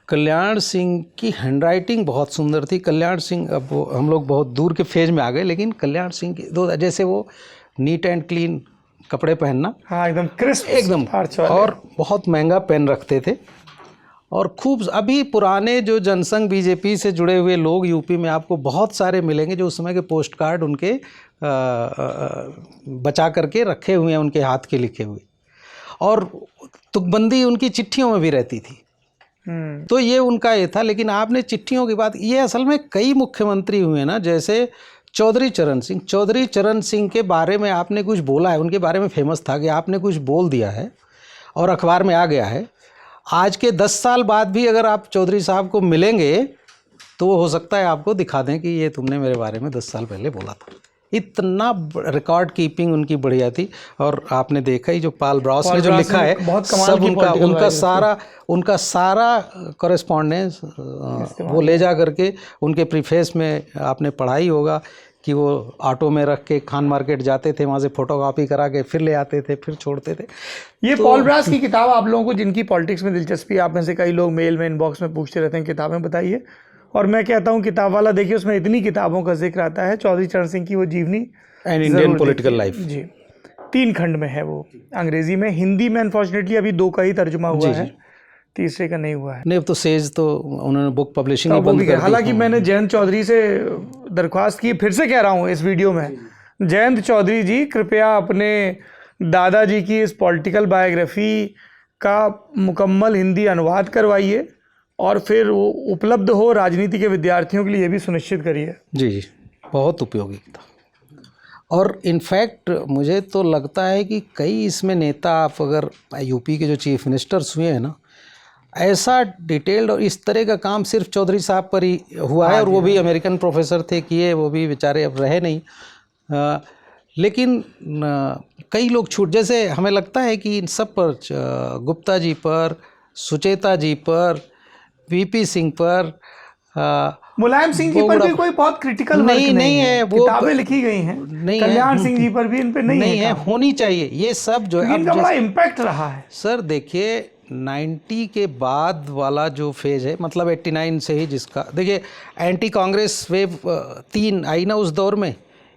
कल्याण सिंह की हैंडराइटिंग बहुत सुंदर थी। कल्याण सिंह, अब हम लोग बहुत दूर के फेज में आ गए, लेकिन कल्याण सिंह की दो, जैसे वो नीट एंड क्लीन कपड़े पहनना,
हाँ एकदम क्रिस्प,
एकदम, और बहुत महंगा पेन रखते थे। और खूब अभी पुराने जो जनसंघ बीजेपी से जुड़े हुए लोग यूपी में आपको बहुत सारे मिलेंगे जो उस समय के पोस्ट कार्ड उनके बचा करके रखे हुए हैं, उनके हाथ के लिखे हुए, और तुकबंदी उनकी चिट्ठियों में भी रहती थी। तो ये उनका ये था। लेकिन आपने चिट्ठियों की बात, ये असल में कई मुख्यमंत्री हुए ना, जैसे चौधरी चरण सिंह के बारे में आपने कुछ बोला है, उनके बारे में फेमस था कि आपने कुछ बोल दिया है और अखबार में आ गया है। आज के 10 साल बाद भी अगर आप चौधरी साहब को मिलेंगे तो हो सकता है आपको दिखा दें कि ये तुमने मेरे बारे में 10 साल पहले बोला था। इतना रिकॉर्ड कीपिंग उनकी बढ़िया थी। और आपने देखा ही जो पाल ब्राउस ने जो लिखा है, सब उनका सारा कॉरेस्पॉन्डेंस वो ले जा करके उनके प्रीफेस में आपने पढ़ा ही होगा कि वो ऑटो में रख के खान मार्केट जाते थे, वहाँ से फोटोकॉपी करा के फिर ले आते थे, फिर छोड़ते थे।
ये पॉल ब्रास की किताब, आप लोगों को जिनकी पॉलिटिक्स में दिलचस्पी, आप में से कई लोग मेल में इनबॉक्स में पूछते रहते हैं किताबें बताइए, और मैं कहता हूँ किताब वाला देखिए, उसमें इतनी किताबों का जिक्र आता है। चौधरी चरण सिंह की वो जीवनी
एंड इंडियन पॉलिटिकल लाइफ
जी, 3 खंड में है वो, अंग्रेजी में, हिंदी में अनफॉर्चुनेटली अभी 2 का ही तर्जुमा हुआ है, तीसरे का नहीं हुआ है।
नहीं, तो सेज तो उन्होंने बुक पब्लिशिंग बंद कर दी।
हालांकि मैंने जयंत चौधरी से दरख्वास्त की, फिर से कह रहा हूँ इस वीडियो में, जयंत चौधरी जी कृपया अपने दादाजी की इस पॉलिटिकल बायोग्राफी का मुकम्मल हिंदी अनुवाद करवाइए और फिर वो उपलब्ध हो राजनीति के विद्यार्थियों के लिए, ये भी सुनिश्चित करिए।
जी, बहुत उपयोगी था। और इनफैक्ट मुझे तो लगता है कि कई इसमें नेता, आप अगर यूपी के जो चीफ मिनिस्टर्स हुए हैं ना, ऐसा डिटेल्ड और इस तरह का काम सिर्फ चौधरी साहब पर ही हुआ है। और वो भी अमेरिकन प्रोफेसर थे, किए, वो भी बेचारे अब रहे नहीं। लेकिन कई लोग छूट, जैसे हमें लगता है कि इन सब पर, गुप्ता जी पर, सुचेता जी पर, वीपी सिंह पर,
मुलायम सिंह जी पर भी कोई बहुत क्रिटिकल नहीं है, वो किताबें लिखी गई हैं, कल्याण सिंह जी पर भी इन पे नहीं है,
होनी चाहिए। ये सब जो है
इनका बड़ा इम्पैक्ट रहा है।
सर देखिए, 90 के बाद वाला जो फेज है, मतलब 89 से ही, जिसका देखिए एंटी कांग्रेस वेव 3 आई ना उस दौर में।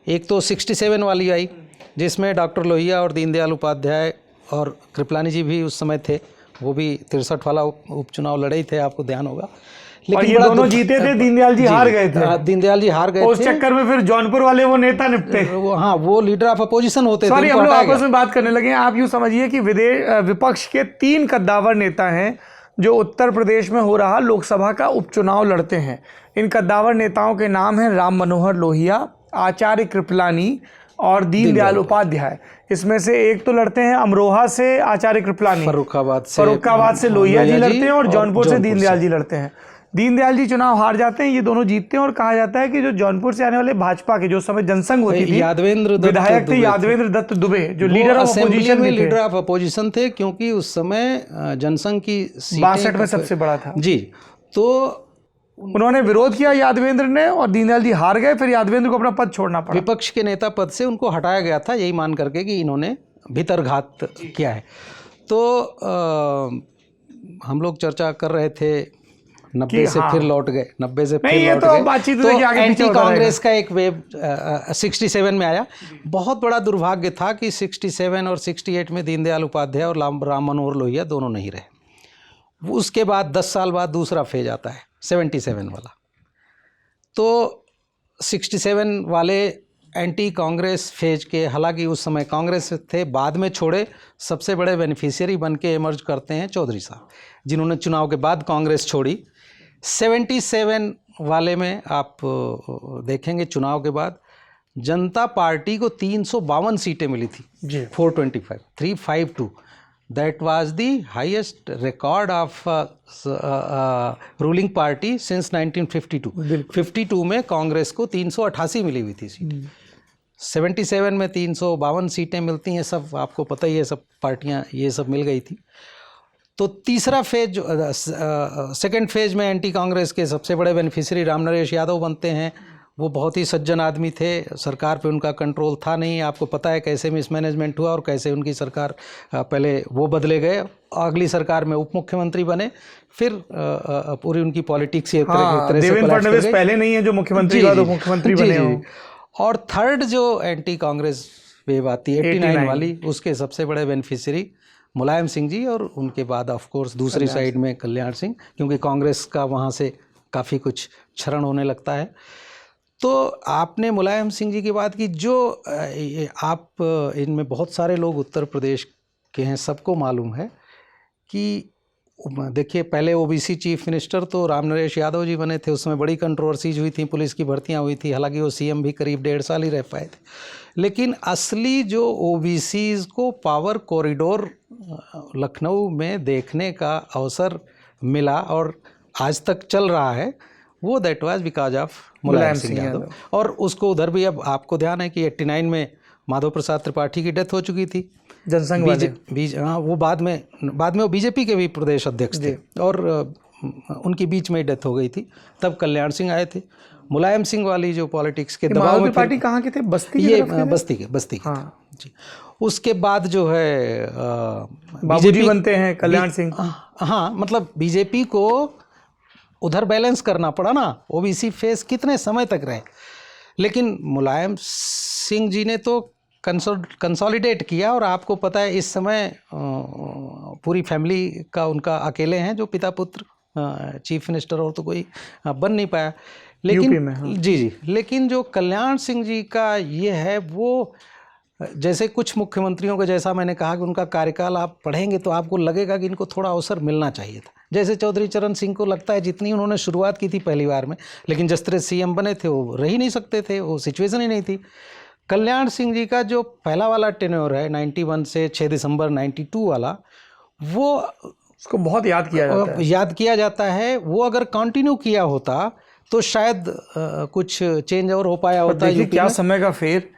एक तो 67 वाली आई, जिसमें डॉक्टर लोहिया और दीनदयाल उपाध्याय और कृपलानी जी भी उस समय थे, वो भी 63 वाला उपचुनाव लड़े ही थे, आपको ध्यान होगा।
लेकिन ये दोनों जीते थे, दीनदयाल जी हार गए थे।
दीनदयाल जी हार गए थे,
उस चक्कर में फिर जौनपुर वाले वो नेता निपटे,
वो लीडर ऑफ अपोजिशन होते थे।
सॉरी, हम लोग आपस में बात करने लगे। आप यूँ समझिए कि विपक्ष के 3 कद्दावर नेता हैं जो उत्तर प्रदेश में हो रहा लोकसभा का उपचुनाव लड़ते हैं। इन कद्दावर नेताओं के नाम हैं राम मनोहर लोहिया, आचार्य कृपलानी और दीनदयाल उपाध्याय। इसमें से एक तो लड़ते हैं अमरोहा से आचार्य कृपलानी, फर्रुखाबाद से लोहिया जी लड़ते हैं, और जौनपुर से दीनदयाल जी लड़ते हैं। दीनदयाल जी चुनाव हार जाते हैं, ये दोनों जीतते हैं। और कहा जाता है कि जो जौनपुर से आने वाले भाजपा के, जो समय जनसंघ होती थी, विधायक थे यादवेंद्र दत्त दुबे, जो लीडर ऑफ अपोजिशन में,
लीडर ऑफ अपोजिशन थे, क्योंकि उस समय जनसंघ की
62 में सबसे बड़ा था
जी। तो
उन्होंने विरोध किया यादवेंद्र ने, और दीनदयाल जी हार गए, फिर यादवेंद्र को अपना पद छोड़ना पड़ा।
विपक्ष के नेता पद से उनको हटाया गया था, यही मान करके कि इन्होंने भीतरघात किया है। तो हम लोग चर्चा कर रहे थे 90 से फिर लौट गए, 90 से फिर लौट गए। तो एंटी कांग्रेस का एक वेव 67 में आया। बहुत बड़ा दुर्भाग्य था कि 67 और 68 में दीनदयाल उपाध्याय और राम मनोहर लोहिया दोनों नहीं रहे। उसके बाद 10 साल बाद दूसरा फेज आता है, 77 वाला। तो 67 वाले एंटी कांग्रेस फेज के, हालांकि उस समय कांग्रेस थे, बाद में छोड़े, सबसे बड़े बेनिफिशियरी बन के इमर्ज करते हैं चौधरी साहब, जिन्होंने चुनाव के बाद कांग्रेस छोड़ी। 77 वाले में आप देखेंगे चुनाव के बाद जनता पार्टी को 352 सीटें मिली थी जी, 425, 352। That was the highest record of ruling party since 1952। 52 में कांग्रेस को 388 मिली हुई थी सीट, 77 में 352 सीटें मिलती हैं, सब आपको पता ही है, सब पार्टियां ये सब मिल गई थी। तो तीसरा फेज, सेकंड फेज में एंटी कांग्रेस के सबसे बड़े बेनिफिशियरी रामनरेश यादव बनते हैं। वो बहुत ही सज्जन आदमी थे, सरकार पे उनका कंट्रोल था नहीं, आपको पता है कैसे मिसमैनेजमेंट हुआ और कैसे उनकी सरकार, पहले वो बदले गए, अगली सरकार में उप मुख्यमंत्री बने, फिर पूरी उनकी पॉलिटिक्स ये तरह से
देवेंद्र फडणवीस पहले नहीं है जो मुख्यमंत्री का, तो मुख्यमंत्री बने हो।
और थर्ड जो एंटी कांग्रेस वेव आती है 89 वाली, उसके सबसे बड़े बेनिफिशियरी मुलायम सिंह जी, और उनके बाद ऑफ कोर्स दूसरी साइड में कल्याण सिंह, क्योंकि कांग्रेस का वहाँ से काफ़ी कुछ क्षरण होने लगता है। तो आपने मुलायम सिंह जी की बात की, जो आप इनमें बहुत सारे लोग उत्तर प्रदेश के हैं, सबको मालूम है कि देखिए पहले ओबीसी चीफ मिनिस्टर तो रामनरेश यादव जी बने थे, उसमें बड़ी कंट्रोवर्सीज हुई थी, पुलिस की भर्तियां हुई थी, हालांकि वो सीएम भी करीब 1.5 साल ही रह पाए थे। लेकिन असली जो ओबीसीज को पावर कॉरिडोर लखनऊ में देखने का अवसर मिला और आज तक चल रहा है, वो that was because of Mulayam Singh Yadav. और उसको उधर भी अब आपको ध्यान है कि 89 में माधव प्रसाद त्रिपाठी की डेथ हो चुकी थी,
जनसंघ वाले।
हाँ, वो बाद में वो बीजेपी के भी प्रदेश अध्यक्ष थे, और उनकी बीच में ही डेथ हो गई थी। तब कल्याण सिंह आए थे। मुलायम सिंह वाली जो पॉलिटिक्स के दबाव में,
पार्टी कहाँ के थे? बस्ती
ये बस्ती के
हाँ
जी। उसके बाद जो है
बाबूजी बनते हैं कल्याण सिंह।
हाँ, मतलब बीजेपी को उधर बैलेंस करना पड़ा ना, ओबीसी फेस कितने समय तक रहे। लेकिन मुलायम सिंह जी ने तो कंसोलिडेट किया, और आपको पता है इस समय पूरी फैमिली का उनका अकेले हैं जो पिता पुत्र चीफ मिनिस्टर, और तो कोई बन नहीं पाया। लेकिन
यूपी में, हाँ।
जी, लेकिन जो कल्याण सिंह जी का ये है, वो जैसे कुछ मुख्यमंत्रियों का, जैसा मैंने कहा कि उनका कार्यकाल आप पढ़ेंगे तो आपको लगेगा कि इनको थोड़ा अवसर मिलना चाहिए था। जैसे चौधरी चरण सिंह को लगता है जितनी उन्होंने शुरुआत की थी पहली बार में, लेकिन जिस तरह सीएम बने थे वो रह ही नहीं सकते थे, वो सिचुएशन ही नहीं थी। कल्याण सिंह जी का जो पहला वाला टेन्योर है 91 से 6 दिसंबर 92 वाला, वो
उसको बहुत याद किया जाता है। वो अगर कंटिन्यू किया होता तो शायद कुछ चेंज और हो पाया होता। क्या समय का फेर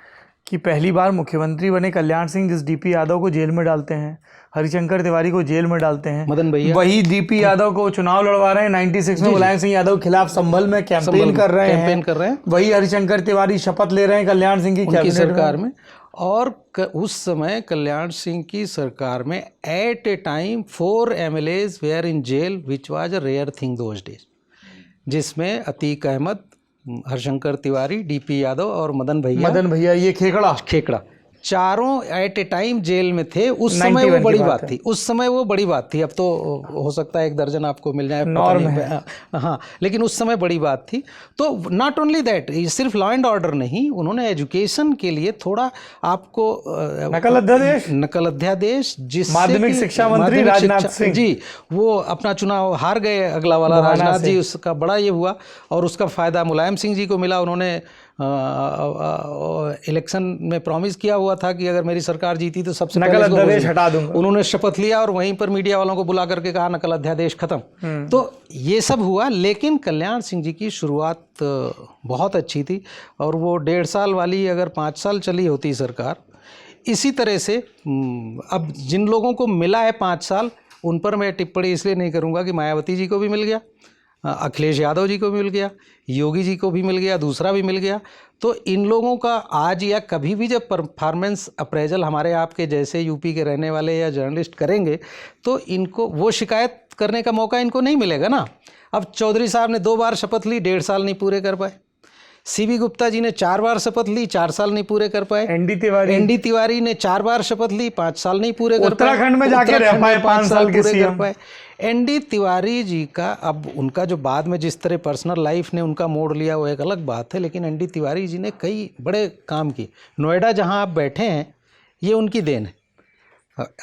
कि पहली बार मुख्यमंत्री बने कल्याण सिंह, जिस डीपी यादव को जेल में डालते हैं, हरिशंकर तिवारी को जेल में डालते हैं,
मदन भैया
वही डीपी यादव को चुनाव लड़वा रहे हैं 96 में, मुलायम सिंह यादव के खिलाफ संभल में कैंपेन कर रहे हैं, वही हरिशंकर तिवारी शपथ ले रहे हैं कल्याण सिंह की सरकार में।
और उस समय कल्याण सिंह की सरकार में at a time 4 MLAs were in jail, which was a rare thing those days, जिसमें अतीक अहमद, हरशंकर तिवारी, डीपी यादव और मदन भैया ये खेकड़ा चारों एट ए टाइम जेल में थे। उस समय वो बड़ी बात थी, उस समय वो बड़ी बात थी। अब तो हो सकता है 1 दर्जन आपको मिल जाए,
नॉर्म है।
हाँ, लेकिन उस समय बड़ी बात थी। तो नॉट ओनली दैट, सिर्फ लॉ एंड ऑर्डर नहीं, उन्होंने एजुकेशन के लिए थोड़ा आपको नकल अध्यादेश, जिससे
माध्यमिक शिक्षा मंत्री राजनाथ सिंह जी, वो
अपना चुनाव हार गए, अगला वाला राजनाथ जी, उसका बड़ा ये हुआ, और उसका फायदा मुलायम सिंह जी को मिला। उन्होंने इलेक्शन में प्रॉमिस किया हुआ था कि अगर मेरी सरकार जीती तो सबसे
नकल अध्यादेश हटा दूंगा।
उन्होंने शपथ लिया और वहीं पर मीडिया वालों को बुला करके कहा नकल अध्यादेश खत्म। तो ये सब हुआ। लेकिन कल्याण सिंह जी की शुरुआत बहुत अच्छी थी, और वो 1.5 साल वाली अगर 5 साल चली होती सरकार इसी तरह से, अब जिन लोगों को मिला है 5 साल, उन पर मैं टिप्पणी इसलिए नहीं करूँगा कि मायावती जी को भी मिल गया, अखिलेश यादव जी को भी मिल गया, योगी जी को भी मिल गया, दूसरा भी मिल गया। तो इन लोगों का आज या कभी भी जब परफॉर्मेंस अप्रेजल हमारे आपके जैसे यूपी के रहने वाले या जर्नलिस्ट करेंगे, तो इनको वो शिकायत करने का मौका इनको नहीं मिलेगा ना। अब चौधरी साहब ने 2 बार शपथ ली, 1.5 साल नहीं पूरे कर पाए। सीबी गुप्ता जी ने 4 बार शपथ ली, 4 साल नहीं पूरे कर पाए। एनडी तिवारी ने 4 बार शपथ ली, 5 साल नहीं पूरे कर पाए।
उत्तराखंड में जाके रह पाए 5 साल के सीएम।
एनडी तिवारी जी का, अब उनका जो बाद में जिस तरह पर्सनल लाइफ ने उनका मोड़ लिया वो एक अलग बात है, लेकिन एनडी तिवारी जी ने कई बड़े काम किए। नोएडा जहां आप बैठे हैं ये उनकी देन है।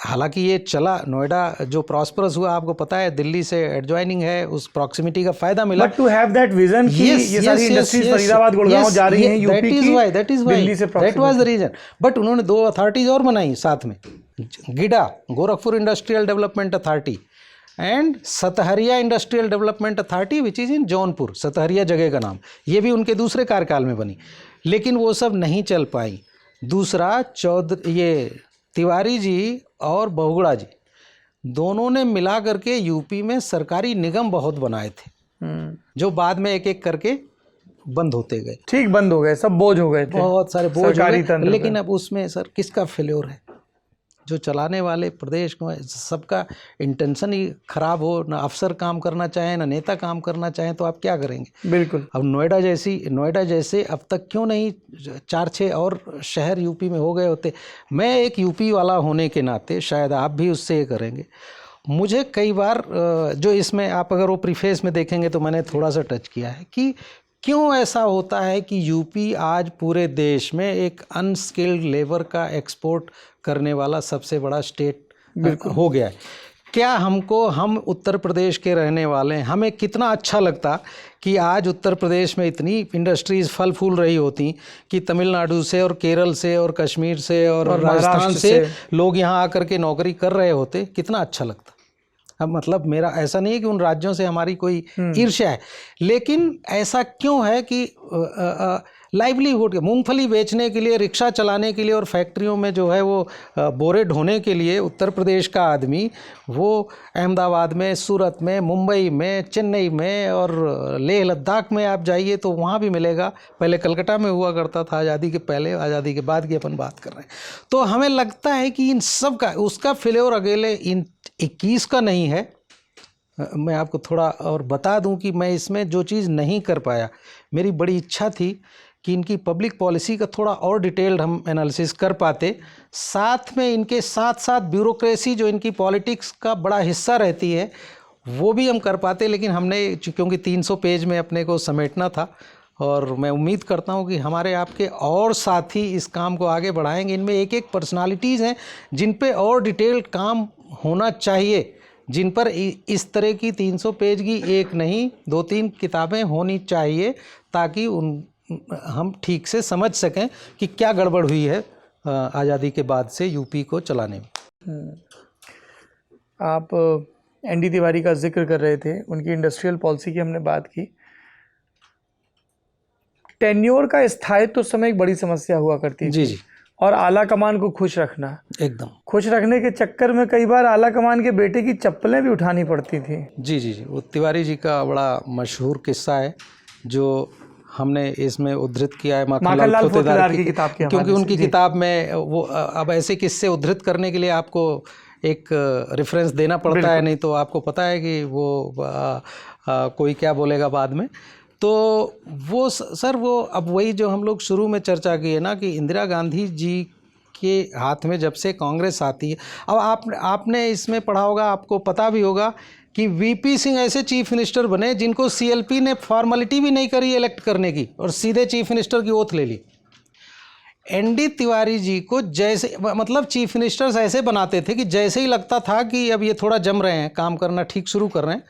हालांकि ये चला, नोएडा जो प्रॉस्परस हुआ आपको पता है, दिल्ली से एडजॉइनिंग है, उस प्रॉक्सिमिटी का फायदा मिला।
But to have that vision कि ये सारी इंडस्ट्रीज फरीदाबाद गुड़गांव जा रही हैं यूपी की, दिल्ली से
that was the reason. But उन्होंने 2 अथॉरिटीज और बनाई साथ में, GIDA, Gorakhpur industrial development authority, and Sathariya industrial development authority which is in Jaunpur, Sathariya जगह का नाम, ये भी उनके दूसरे कार्यकाल में बनी, लेकिन वो सब नहीं चल पाई। दूसरा ये तिवारी जी और बहुगुणा जी दोनों ने मिला करके यूपी में सरकारी निगम बहुत बनाए थे, जो बाद में एक एक करके बंद होते गए।
ठीक, बंद हो गए, सब बोझ हो गए थे,
बहुत सारे बोझ हो
सरकारी
गए,
तंत्र
लेकिन
पे।
अब उसमें सर किसका फेल्योर है? जो चलाने वाले प्रदेश को, सबका इंटेंशन ही खराब हो, ना अफसर काम करना चाहें ना नेता काम करना चाहें, तो आप क्या करेंगे?
बिल्कुल।
अब नोएडा जैसे अब तक क्यों नहीं 4-6 और शहर यूपी में हो गए होते? मैं एक यूपी वाला होने के नाते शायद आप भी उससे ये करेंगे। मुझे कई बार जो इसमें आप अगर वो प्रीफेस में देखेंगे तो मैंने थोड़ा सा टच किया है कि क्यों ऐसा होता है कि यूपी आज पूरे देश में एक अनस्किल्ड लेबर का एक्सपोर्ट करने वाला सबसे बड़ा स्टेट हो गया है। क्या हम उत्तर प्रदेश के रहने वाले हैं, हमें कितना अच्छा लगता कि आज उत्तर प्रदेश में इतनी इंडस्ट्रीज फल फूल रही होती कि तमिलनाडु से और केरल से और कश्मीर से और राजस्थान से लोग यहाँ आकर के नौकरी कर रहे होते, कितना अच्छा लगता। अब मतलब मेरा ऐसा नहीं है कि उन राज्यों से हमारी कोई ईर्ष्या है, लेकिन ऐसा क्यों है कि लाइवलीहुड के, मूंगफली बेचने के लिए, रिक्शा चलाने के लिए और फैक्ट्रियों में जो है वो बोरे ढोने के लिए उत्तर प्रदेश का आदमी वो अहमदाबाद में, सूरत में, मुंबई में, चेन्नई में और लेह लद्दाख में आप जाइए तो वहाँ भी मिलेगा। पहले कलकत्ता में हुआ करता था, आज़ादी के पहले, आज़ादी के बाद की अपन बात कर रहे हैं। तो हमें लगता है कि इन सब का, उसका फेल्योर अकेले इन 21 का नहीं है। मैं आपको थोड़ा और बता दूं कि मैं इसमें जो चीज़ नहीं कर पाया, मेरी बड़ी इच्छा थी कि इनकी पब्लिक पॉलिसी का थोड़ा और डिटेल्ड हम एनालिसिस कर पाते, साथ में इनके साथ साथ ब्यूरोक्रेसी जो इनकी पॉलिटिक्स का बड़ा हिस्सा रहती है वो भी हम कर पाते, लेकिन हमने क्योंकि 300 पेज में अपने को समेटना था और मैं उम्मीद करता हूं कि हमारे आपके और साथी इस काम को आगे बढ़ाएंगे। इनमें एक एक पर्सनालिटीज़ हैं जिन पे और डिटेल्ड काम होना चाहिए, जिन पर इस तरह की 300 पेज की एक नहीं 2-3 किताबें होनी चाहिए, ताकि हम ठीक से समझ सकें कि क्या गड़बड़ हुई है आज़ादी के बाद से यूपी को चलाने में।
आप एनडी तिवारी का जिक्र कर रहे थे, उनकी इंडस्ट्रियल पॉलिसी की हमने बात की। टेन्योर का स्थायित्व तो उस समय एक बड़ी समस्या हुआ करती थी।
जी।
और आला कमान को खुश रखना,
एकदम
खुश रखने के चक्कर में कई बार आला कमान के बेटे की चप्पलें भी उठानी पड़ती थी।
जी, वो तिवारी जी का बड़ा मशहूर किस्सा है जो हमने इसमें उद्धृत किया है
माखनलाल फोतेदार की किताब के,
क्योंकि उनकी किताब में वो अब ऐसे किस्से उद्धृत करने के लिए आपको एक रेफरेंस देना पड़ता है, नहीं तो आपको पता है कि वो कोई क्या बोलेगा बाद में। तो वो सर वो अब वही जो हम लोग शुरू में चर्चा की है ना कि इंदिरा गांधी जी के हाथ में जब से कांग्रेस आती है, अब आपने इसमें पढ़ा होगा, आपको पता भी होगा कि वीपी सिंह ऐसे चीफ मिनिस्टर बने जिनको सीएलपी ने फॉर्मेलिटी भी नहीं करी इलेक्ट करने की और सीधे चीफ मिनिस्टर की ओथ ले ली। एनडी तिवारी जी को जैसे मतलब चीफ मिनिस्टर्स ऐसे बनाते थे कि जैसे ही लगता था कि अब ये थोड़ा जम रहे हैं, काम करना ठीक शुरू कर रहे हैं,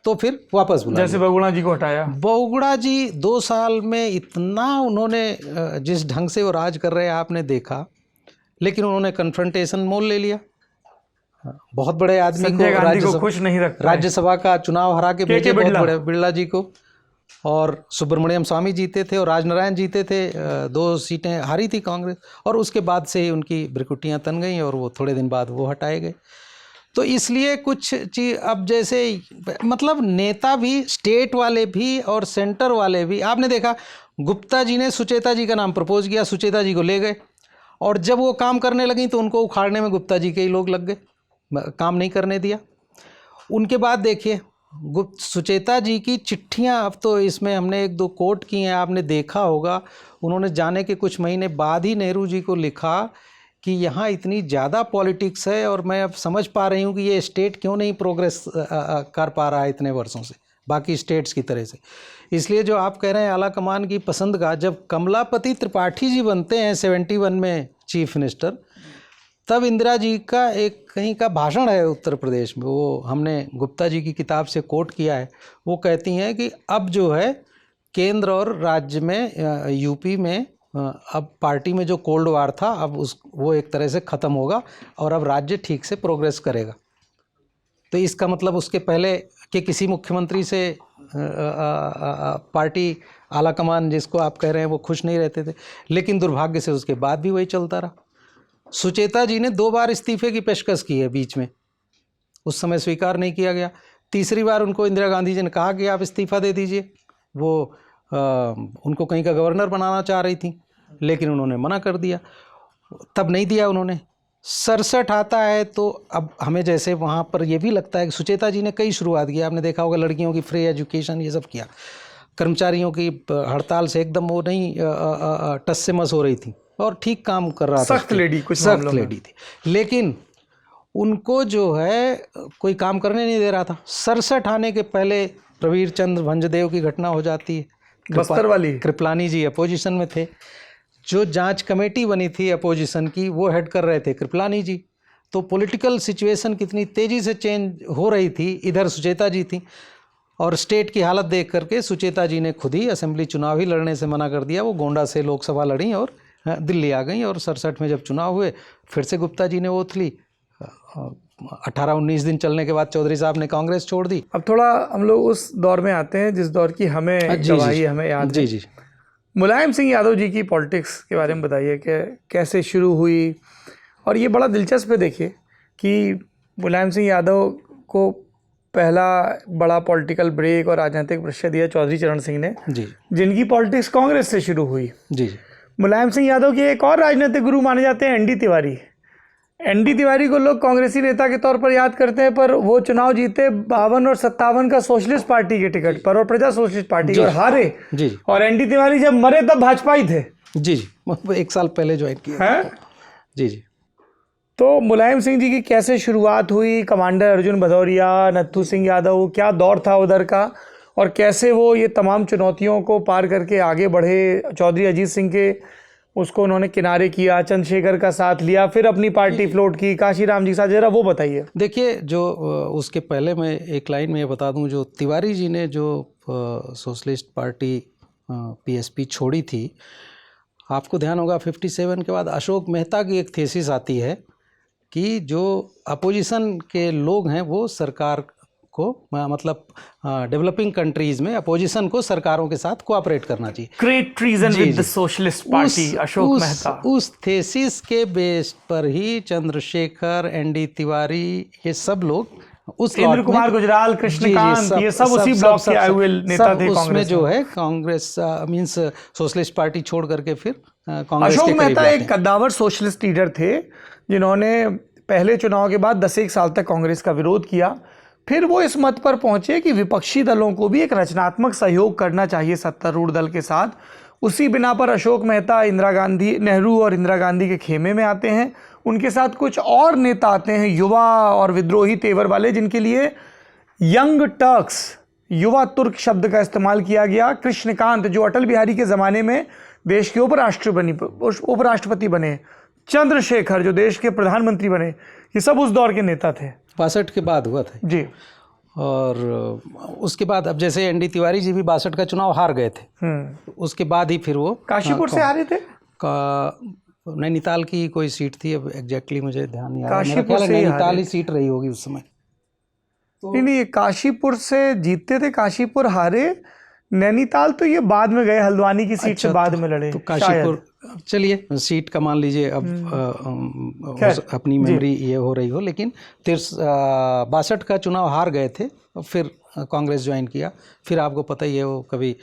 तो फिर वापस बुला,
जैसे बहुगुणा जी को हटाया।
बहुगुणा जी 2 साल में इतना उन्होंने जिस ढंग से वो राज कर रहे हैं आपने देखा, लेकिन उन्होंने कन्फ्रंटेशन मोल ले लिया। बहुत बड़े आदमी को
खुश नहीं रख पाए,
राज्यसभा का चुनाव हरा के भेजे बहुत बड़े बिरला जी को, और सुब्रमण्यम स्वामी जीते थे और राजनारायण जीते थे, 2 सीटें हारी थी कांग्रेस, और उसके बाद से ही उनकी भ्रिकुटियाँ तन गई और वो थोड़े दिन बाद वो हटाए गए। तो इसलिए कुछ चीज़ अब जैसे मतलब नेता भी, स्टेट वाले भी और सेंटर वाले भी, आपने देखा गुप्ता जी ने सुचेता जी का नाम प्रपोज किया, सुचेता जी को ले गए, और जब वो काम करने लगी तो उनको उखाड़ने में गुप्ता जी के ही लोग लग गए, काम नहीं करने दिया। उनके बाद देखिए सुचेता जी की चिट्ठियां, अब तो इसमें हमने 1-2 कोट की हैं, आपने देखा होगा, उन्होंने जाने के कुछ महीने बाद ही नेहरू जी को लिखा कि यहाँ इतनी ज़्यादा पॉलिटिक्स है और मैं अब समझ पा रही हूँ कि ये स्टेट क्यों नहीं प्रोग्रेस कर पा रहा है इतने वर्षों से बाकी स्टेट्स की तरह से। इसलिए जो आप कह रहे हैं आला कमान की पसंद का, जब कमलापति त्रिपाठी जी बनते हैं 71 में चीफ मिनिस्टर, तब इंदिरा जी का एक कहीं का भाषण है उत्तर प्रदेश में, वो हमने गुप्ता जी की किताब से कोट किया है। वो कहती हैं कि अब जो है केंद्र और राज्य में यूपी में अब पार्टी में जो कोल्ड वार था अब वो एक तरह से ख़त्म होगा और अब राज्य ठीक से प्रोग्रेस करेगा। तो इसका मतलब उसके पहले कि किसी मुख्यमंत्री से पार्टी आला कमान जिसको आप कह रहे हैं वो खुश नहीं रहते थे, लेकिन दुर्भाग्य से उसके बाद भी वही चलता रहा। सुचेता जी ने 2 बार इस्तीफे की पेशकश की है बीच में, उस समय स्वीकार नहीं किया गया। तीसरी बार उनको इंदिरा गांधी जी ने कहा कि आप इस्तीफा दे दीजिए, वो उनको कहीं का गवर्नर बनाना चाह रही थी, लेकिन उन्होंने मना कर दिया, तब नहीं दिया उन्होंने। 67 आता है तो अब हमें जैसे वहाँ पर ये भी लगता है कि सुचेता जी ने कई शुरुआत किया, आपने देखा होगा लड़कियों की फ्री एजुकेशन ये सब किया, कर्मचारियों की हड़ताल से एकदम वो नहीं टस से मस हो रही थी और ठीक काम कर रहा था,
सख्त लेडी, कुछ
सख्त लेडी थी, लेकिन उनको जो है कोई काम करने नहीं दे रहा था। 67 आने के पहले प्रवीर चंद्र भंजदेव की घटना हो जाती है,
बस्तर वाली।
कृपलानी जी अपोजिशन में थे, जो जांच कमेटी बनी थी अपोजिशन की वो हेड कर रहे थे कृपलानी जी। तो पॉलिटिकल सिचुएशन कितनी तेज़ी से चेंज हो रही थी, इधर सुचेता जी थी और स्टेट की हालत देख करके सुचेता जी ने खुद ही असेंबली चुनाव ही लड़ने से मना कर दिया। वो गोंडा से लोकसभा लड़ी और दिल्ली आ गई और 67 में जब चुनाव हुए फिर से गुप्ता जी ने ओथ ली। 18-19 दिन चलने के बाद चौधरी साहब ने कांग्रेस छोड़ दी।
अब थोड़ा हम लोग उस दौर में आते हैं जिस दौर की हमें गवाही हमें याद
जी
है।
जी
मुलायम सिंह यादव जी की पॉलिटिक्स के बारे में बताइए कि कैसे शुरू हुई। और ये बड़ा दिलचस्प है, देखिए कि मुलायम सिंह यादव को पहला बड़ा पॉलिटिकल ब्रेक और राजनीतिक परिषद दिया चौधरी चरण सिंह ने,
जी
जिनकी पॉलिटिक्स कांग्रेस से शुरू हुई।
जी जी
मुलायम सिंह यादव के एक और राजनीतिक गुरु माने जाते हैं एनडी तिवारी। एनडी तिवारी को लोग कांग्रेसी नेता के तौर पर याद करते हैं, पर वो चुनाव जीते 52 और 57 का सोशलिस्ट पार्टी के टिकट पर और प्रजा सोशलिस्ट पार्टी और हारे।
जी
और एनडी तिवारी जब मरे तब भाजपा ही थे।
जी जी 1 साल पहले ज्वाइन किया
हैं?
जी जी
तो मुलायम सिंह जी की कैसे शुरुआत हुई, कमांडर अर्जुन भदौरिया, नत्थू सिंह यादव, क्या दौर था उधर का, और कैसे वो ये तमाम चुनौतियों को पार करके आगे बढ़े। चौधरी अजीत सिंह के उसको उन्होंने किनारे किया, चंद्रशेखर का साथ लिया, फिर अपनी पार्टी फ्लोट की, काशीराम जी के साथ, जरा वो बताइए।
देखिए, जो उसके पहले मैं एक लाइन में ये बता दूं, जो तिवारी जी ने जो सोशलिस्ट पार्टी पीएसपी छोड़ी थी, आपको ध्यान होगा 57 के बाद अशोक मेहता की एक थीसिस आती है कि जो अपोजिशन के लोग हैं वो सरकार को मतलब डेवलपिंग कंट्रीज में अपोजिशन को सरकारों के साथ कोऑपरेट करना चाहिए।
Great treason with the socialist party, Ashok Mehta. उस
थेसिस के बेस पर ही चंद्रशेखर, एनडी तिवारी, ये सब लोग
इंद्र कुमार गुजराल, कृष्णकांत, ये सब उसी ब्लॉक के आए हुए नेता थे।
उसमें जो है कांग्रेस मींस सोशलिस्ट पार्टी छोड़ करके फिर कांग्रेस
अशोक मेहता एक कद्दावर सोशलिस्ट लीडर थे जिन्होंने पहले चुनाव के बाद 10 साल तक कांग्रेस का विरोध किया। फिर वो इस मत पर पहुंचे कि विपक्षी दलों को भी एक रचनात्मक सहयोग करना चाहिए सत्तारूढ़ दल के साथ। उसी बिना पर अशोक मेहता नेहरू और इंदिरा गांधी के खेमे में आते हैं। उनके साथ कुछ और नेता आते हैं युवा और विद्रोही तेवर वाले, जिनके लिए यंग टर्क्स, युवा तुर्क शब्द का इस्तेमाल किया गया। कृष्णकांत जो अटल बिहारी के ज़माने में देश के उपराष्ट्रपति बने, चंद्रशेखर जो देश के प्रधानमंत्री बने, ये सब उस दौर के नेता थे।
62 के बाद हुआ था
जी।
और उसके बाद अब जैसे एनडी तिवारी जी भी 62 का चुनाव हार गए थे, उसके बाद ही फिर वो
काशीपुर से हारे थे।
नैनीताल की कोई सीट थी, अब एग्जैक्टली मुझे ध्यान नहीं आ रहा,
काशीपुर से
नैनीताल ही सीट रही होगी उस समय।
नहीं, काशीपुर से जीतते थे, काशीपुर हारे। नैनीताल तो ये बाद में गए, हल्द्वानी की सीट से बाद में लड़े।
तो काशीपुर, चलिए सीट का मान लीजिए अब अपनी मेमोरी ये हो रही हो, लेकिन 62 का चुनाव हार गए थे, फिर कांग्रेस ज्वाइन किया। फिर आपको पता ही है वो कभी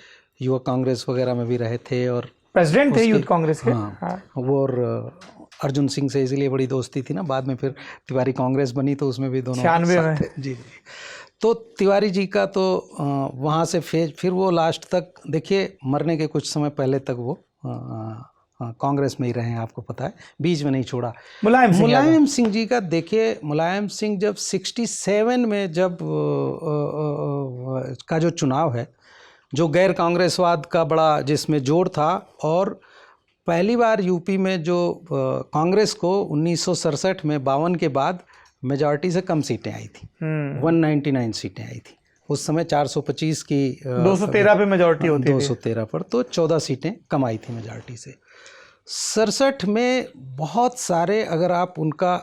युवक कांग्रेस वगैरह में भी रहे थे और
प्रेसिडेंट थे यूथ कांग्रेस के।
हाँ। वो और अर्जुन सिंह से इसीलिए बड़ी दोस्ती थी ना, बाद में फिर तिवारी कांग्रेस बनी तो उसमें भी दोनों
96 में।
जी। तो तिवारी जी का तो वहाँ से फिर वो लास्ट तक, देखिए मरने के कुछ समय पहले तक वो कांग्रेस में ही रहे हैं, आपको पता है, बीच में नहीं छोड़ा। मुलायम सिंह जी का देखिए, मुलायम सिंह जब 67 में जब का जो चुनाव है, जो गैर कांग्रेसवाद का बड़ा जिसमें जोर था, और पहली बार यूपी में जो कांग्रेस को 1967 में 52 के बाद मेजॉरिटी से कम सीटें आई थी, 199 सीटें आई थी, उस समय 425 की
213 पे मेजॉरिटी होती थी।
213 पर, तो 14 सीटें कमाई थी मेजॉरिटी से। 67 में बहुत सारे, अगर आप उनका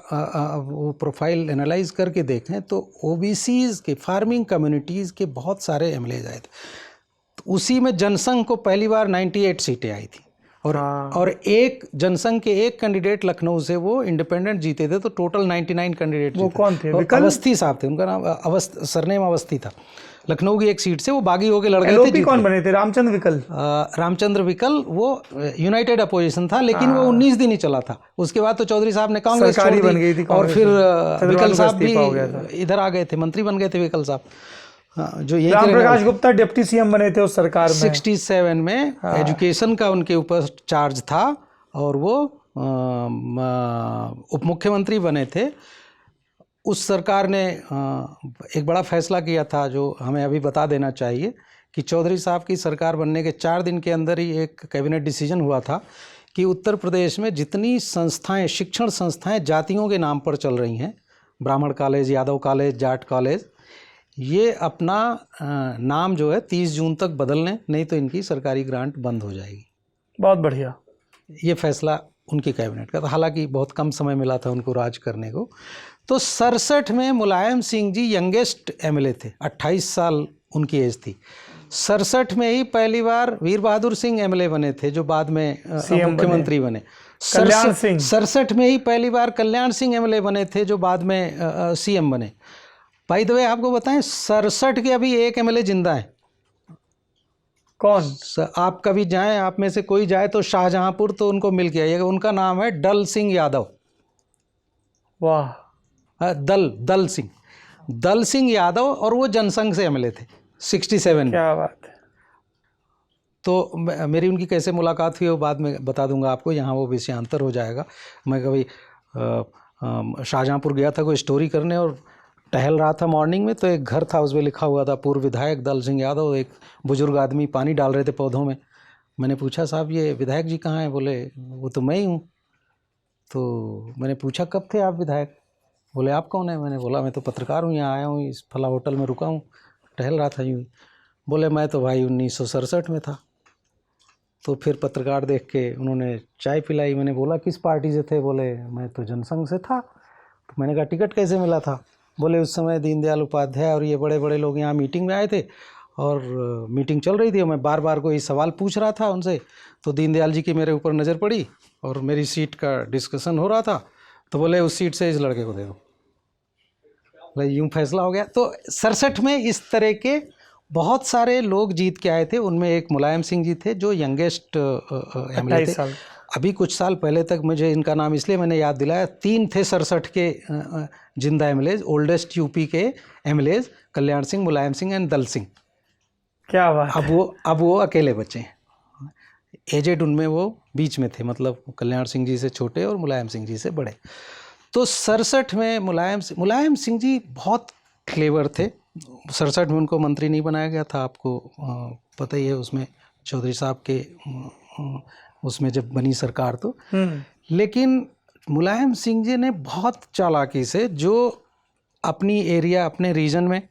वो प्रोफाइल एनालाइज करके देखें तो ओबीसीज के, फार्मिंग कम्युनिटीज़ के बहुत सारे एमएलए आए थे। तो उसी में जनसंघ को पहली बार 98 सीटें आई थी, और एक जनसंघ के एक कैंडिडेट लखनऊ से वो इंडिपेंडेंट जीते थे, तो टोटल 99 कैंडिडेट।
वो कौन थे?
अवस्थी साहब थे, उनका नाम सरनेम अवस्थी था। लखनऊ की एक सीट से वो बागी होके लड़ गए थे।
कौन बने थे? रामचंद्र विकल।
रामचंद्र विकल वो यूनाइटेड अपोजिशन था, लेकिन वो 19 दिन ही चला था। उसके बाद तो चौधरी साहब ने कांग्रेस छोड़ दी,
बन गई थी,
और फिर विकल साहब भी इधर आ गए थे, मंत्री बन गए थे विकल साहब। जो ये
राम प्रकाश गुप्ता डिप्टी सीएम बने थे उस सरकार में।
67 में एजुकेशन का उनके ऊपर चार्ज था, और वो उप मुख्यमंत्री बने थे। उस सरकार ने एक बड़ा फैसला किया था, जो हमें अभी बता देना चाहिए, कि चौधरी साहब की सरकार बनने के 4 दिन के अंदर ही एक कैबिनेट डिसीजन हुआ था कि उत्तर प्रदेश में जितनी संस्थाएं, शिक्षण संस्थाएं जातियों के नाम पर चल रही हैं, ब्राह्मण college, Yadav college, Jat college, ये अपना नाम जो है 30 जून तक बदल लें, नहीं तो इनकी सरकारी ग्रांट बंद हो जाएगी।
बहुत बढ़िया।
ये फैसला उनकी कैबिनेट का था, हालांकि बहुत कम समय मिला था उनको राज करने को। तो 67 में मुलायम सिंह जी यंगेस्ट एमएलए थे, 28 साल उनकी एज थी। 67 में ही पहली बार वीर बहादुर सिंह एमएलए बने थे, जो बाद में मुख्यमंत्री बने। 67 में ही पहली बार कल्याण सिंह एमएलए बने थे, जो बाद में सीएम बने। बाय द वे आपको बताएं, 67 के अभी एक एमएलए जिंदा है।
कौन?
आप कभी जाएं, आप में से कोई जाए तो शाहजहांपुर, तो उनको मिल के आइएगा। उनका नाम है दल सिंह यादव।
वाह।
दल सिंह यादव, और वो जनसंघ से एमएलए थे 67 में।
क्या बात है।
तो मेरी उनकी कैसे मुलाकात हुई वो बाद में बता दूंगा आपको, यहाँ वो विषयांतर हो जाएगा। मैं कभी शाहजहांपुर गया था कोई स्टोरी करने, और टहल रहा था मॉर्निंग में, तो एक घर था, उसमें लिखा हुआ था पूर्व विधायक दल सिंह यादव। एक बुजुर्ग आदमी पानी डाल रहे थे पौधों में। मैंने पूछा, साहब ये विधायक जी कहाँ हैं? बोले वो तो मैं ही हूँ। तो मैंने पूछा, कब थे आप विधायक? बोले आप कौन है? मैंने बोला मैं तो पत्रकार हूँ, यहाँ आया हूँ, इस फला होटल में रुका हूँ, टहल रहा था यूँ। बोले मैं तो भाई 1967 में था। तो फिर पत्रकार देख के उन्होंने चाय पिलाई। मैंने बोला किस पार्टी से थे? बोले मैं तो जनसंघ से था। तो मैंने कहा टिकट कैसे मिला था? बोले उस समय दीनदयाल उपाध्याय और ये बड़े बड़े लोग यहाँ मीटिंग में आए थे, और मीटिंग चल रही थी, और मैं बार बार कोई सवाल पूछ रहा था उनसे, तो दीनदयाल जी की मेरे ऊपर नज़र पड़ी, और मेरी सीट का डिस्कशन हो रहा था, तो बोले उस सीट से इस लड़के को दे दो। यूँ फैसला हो गया। तो 67 में इस तरह के बहुत सारे लोग जीत के आए थे। उनमें एक मुलायम सिंह जी थे, जो यंगेस्ट एमएलए थे। अभी कुछ साल पहले तक मुझे इनका नाम इसलिए मैंने याद दिलाया, 3 थे 67 के जिंदा एमएलए, ओल्डेस्ट यूपी के एमएलए, कल्याण सिंह, मुलायम सिंह एंड दल सिंह।
क्या बात।
अब वो अकेले बचे हैं। एजेड उनमें वो बीच में थे, मतलब कल्याण सिंह जी से छोटे और मुलायम सिंह जी से बड़े। तो 67 में मुलायम सिंह जी बहुत क्लेवर थे। 67 में उनको मंत्री नहीं बनाया गया था, आपको पता ही है। उसमें चौधरी साहब के उसमें जब बनी सरकार तो, लेकिन मुलायम सिंह जी ने बहुत चालाकी से, जो अपनी एरिया, अपने रीजन में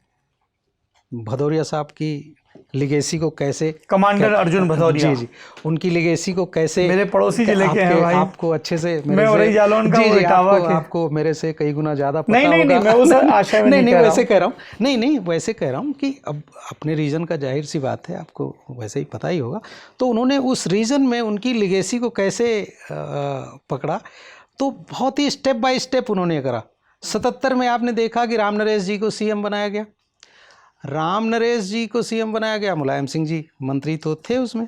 भदौरिया साहब की लिगेसी को कैसे,
कमांडर अर्जुन भदौरिया
जी, उनकी लिगेसी को कैसे,
मेरे पड़ोसी जिले के हैं भाई,
आपको अच्छे से,
मैं औरई जालौन का इटावा के,
आपको मेरे से कई गुना ज़्यादा पता
होगा। नहीं, मैं उस आशा में
नहीं वैसे कह रहा हूँ, नहीं वैसे कह रहा हूँ कि अब अपने रीजन का जाहिर सी बात है, आपको वैसे ही पता ही होगा। तो उन्होंने उस रीजन में उनकी लिगेसी को कैसे पकड़ा, तो बहुत ही स्टेप बाय स्टेप उन्होंने करा। 77 में आपने देखा कि राम नरेश जी को सीएम बनाया गया। राम नरेश जी को सीएम बनाया गया, मुलायम सिंह जी मंत्री तो थे उसमें।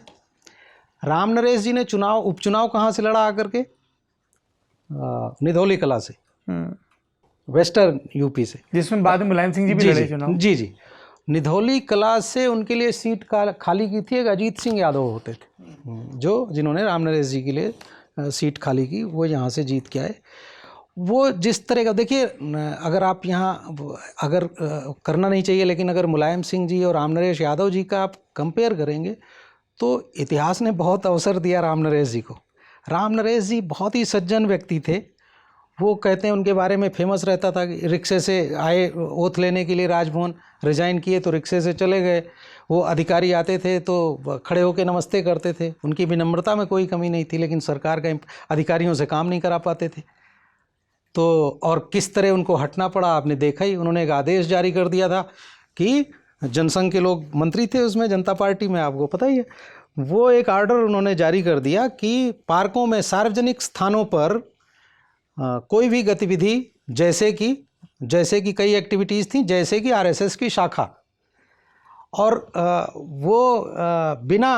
राम नरेश जी ने उपचुनाव कहाँ से लड़ा आकर के? निधौली कला से, वेस्टर्न यूपी से,
जिसमें बाद में मुलायम सिंह जी भी लड़े चुनाव।
जी निधौली कला से उनके लिए सीट खाली की थी। एक अजीत सिंह यादव होते थे, जिन्होंने राम नरेश जी के लिए सीट खाली की, वो यहाँ से जीत के आए। वो जिस तरह का, देखिए अगर आप यहाँ अगर करना नहीं चाहिए, लेकिन अगर मुलायम सिंह जी और राम नरेश यादव जी का आप कंपेयर करेंगे तो इतिहास ने बहुत अवसर दिया राम नरेश जी को। राम नरेश जी बहुत ही सज्जन व्यक्ति थे। वो कहते हैं उनके बारे में फेमस रहता था कि रिक्शे से आए ओथ लेने के लिए राजभवन, रिजाइन किए तो रिक्शे से चले गए। वो अधिकारी आते थे तो खड़े होकर नमस्ते करते थे, उनकी विनम्रता में कोई कमी नहीं थी, लेकिन सरकार के अधिकारियों से काम नहीं करा पाते थे। तो और किस तरह उनको हटना पड़ा आपने देखा ही। उन्होंने एक आदेश जारी कर दिया था कि जनसंघ के लोग मंत्री थे उसमें, जनता पार्टी में, आपको पता ही है। वो एक आर्डर उन्होंने जारी कर दिया कि पार्कों में, सार्वजनिक स्थानों पर कोई भी गतिविधि, जैसे कि कई एक्टिविटीज़ थी, जैसे कि आरएसएस की शाखा, और वो बिना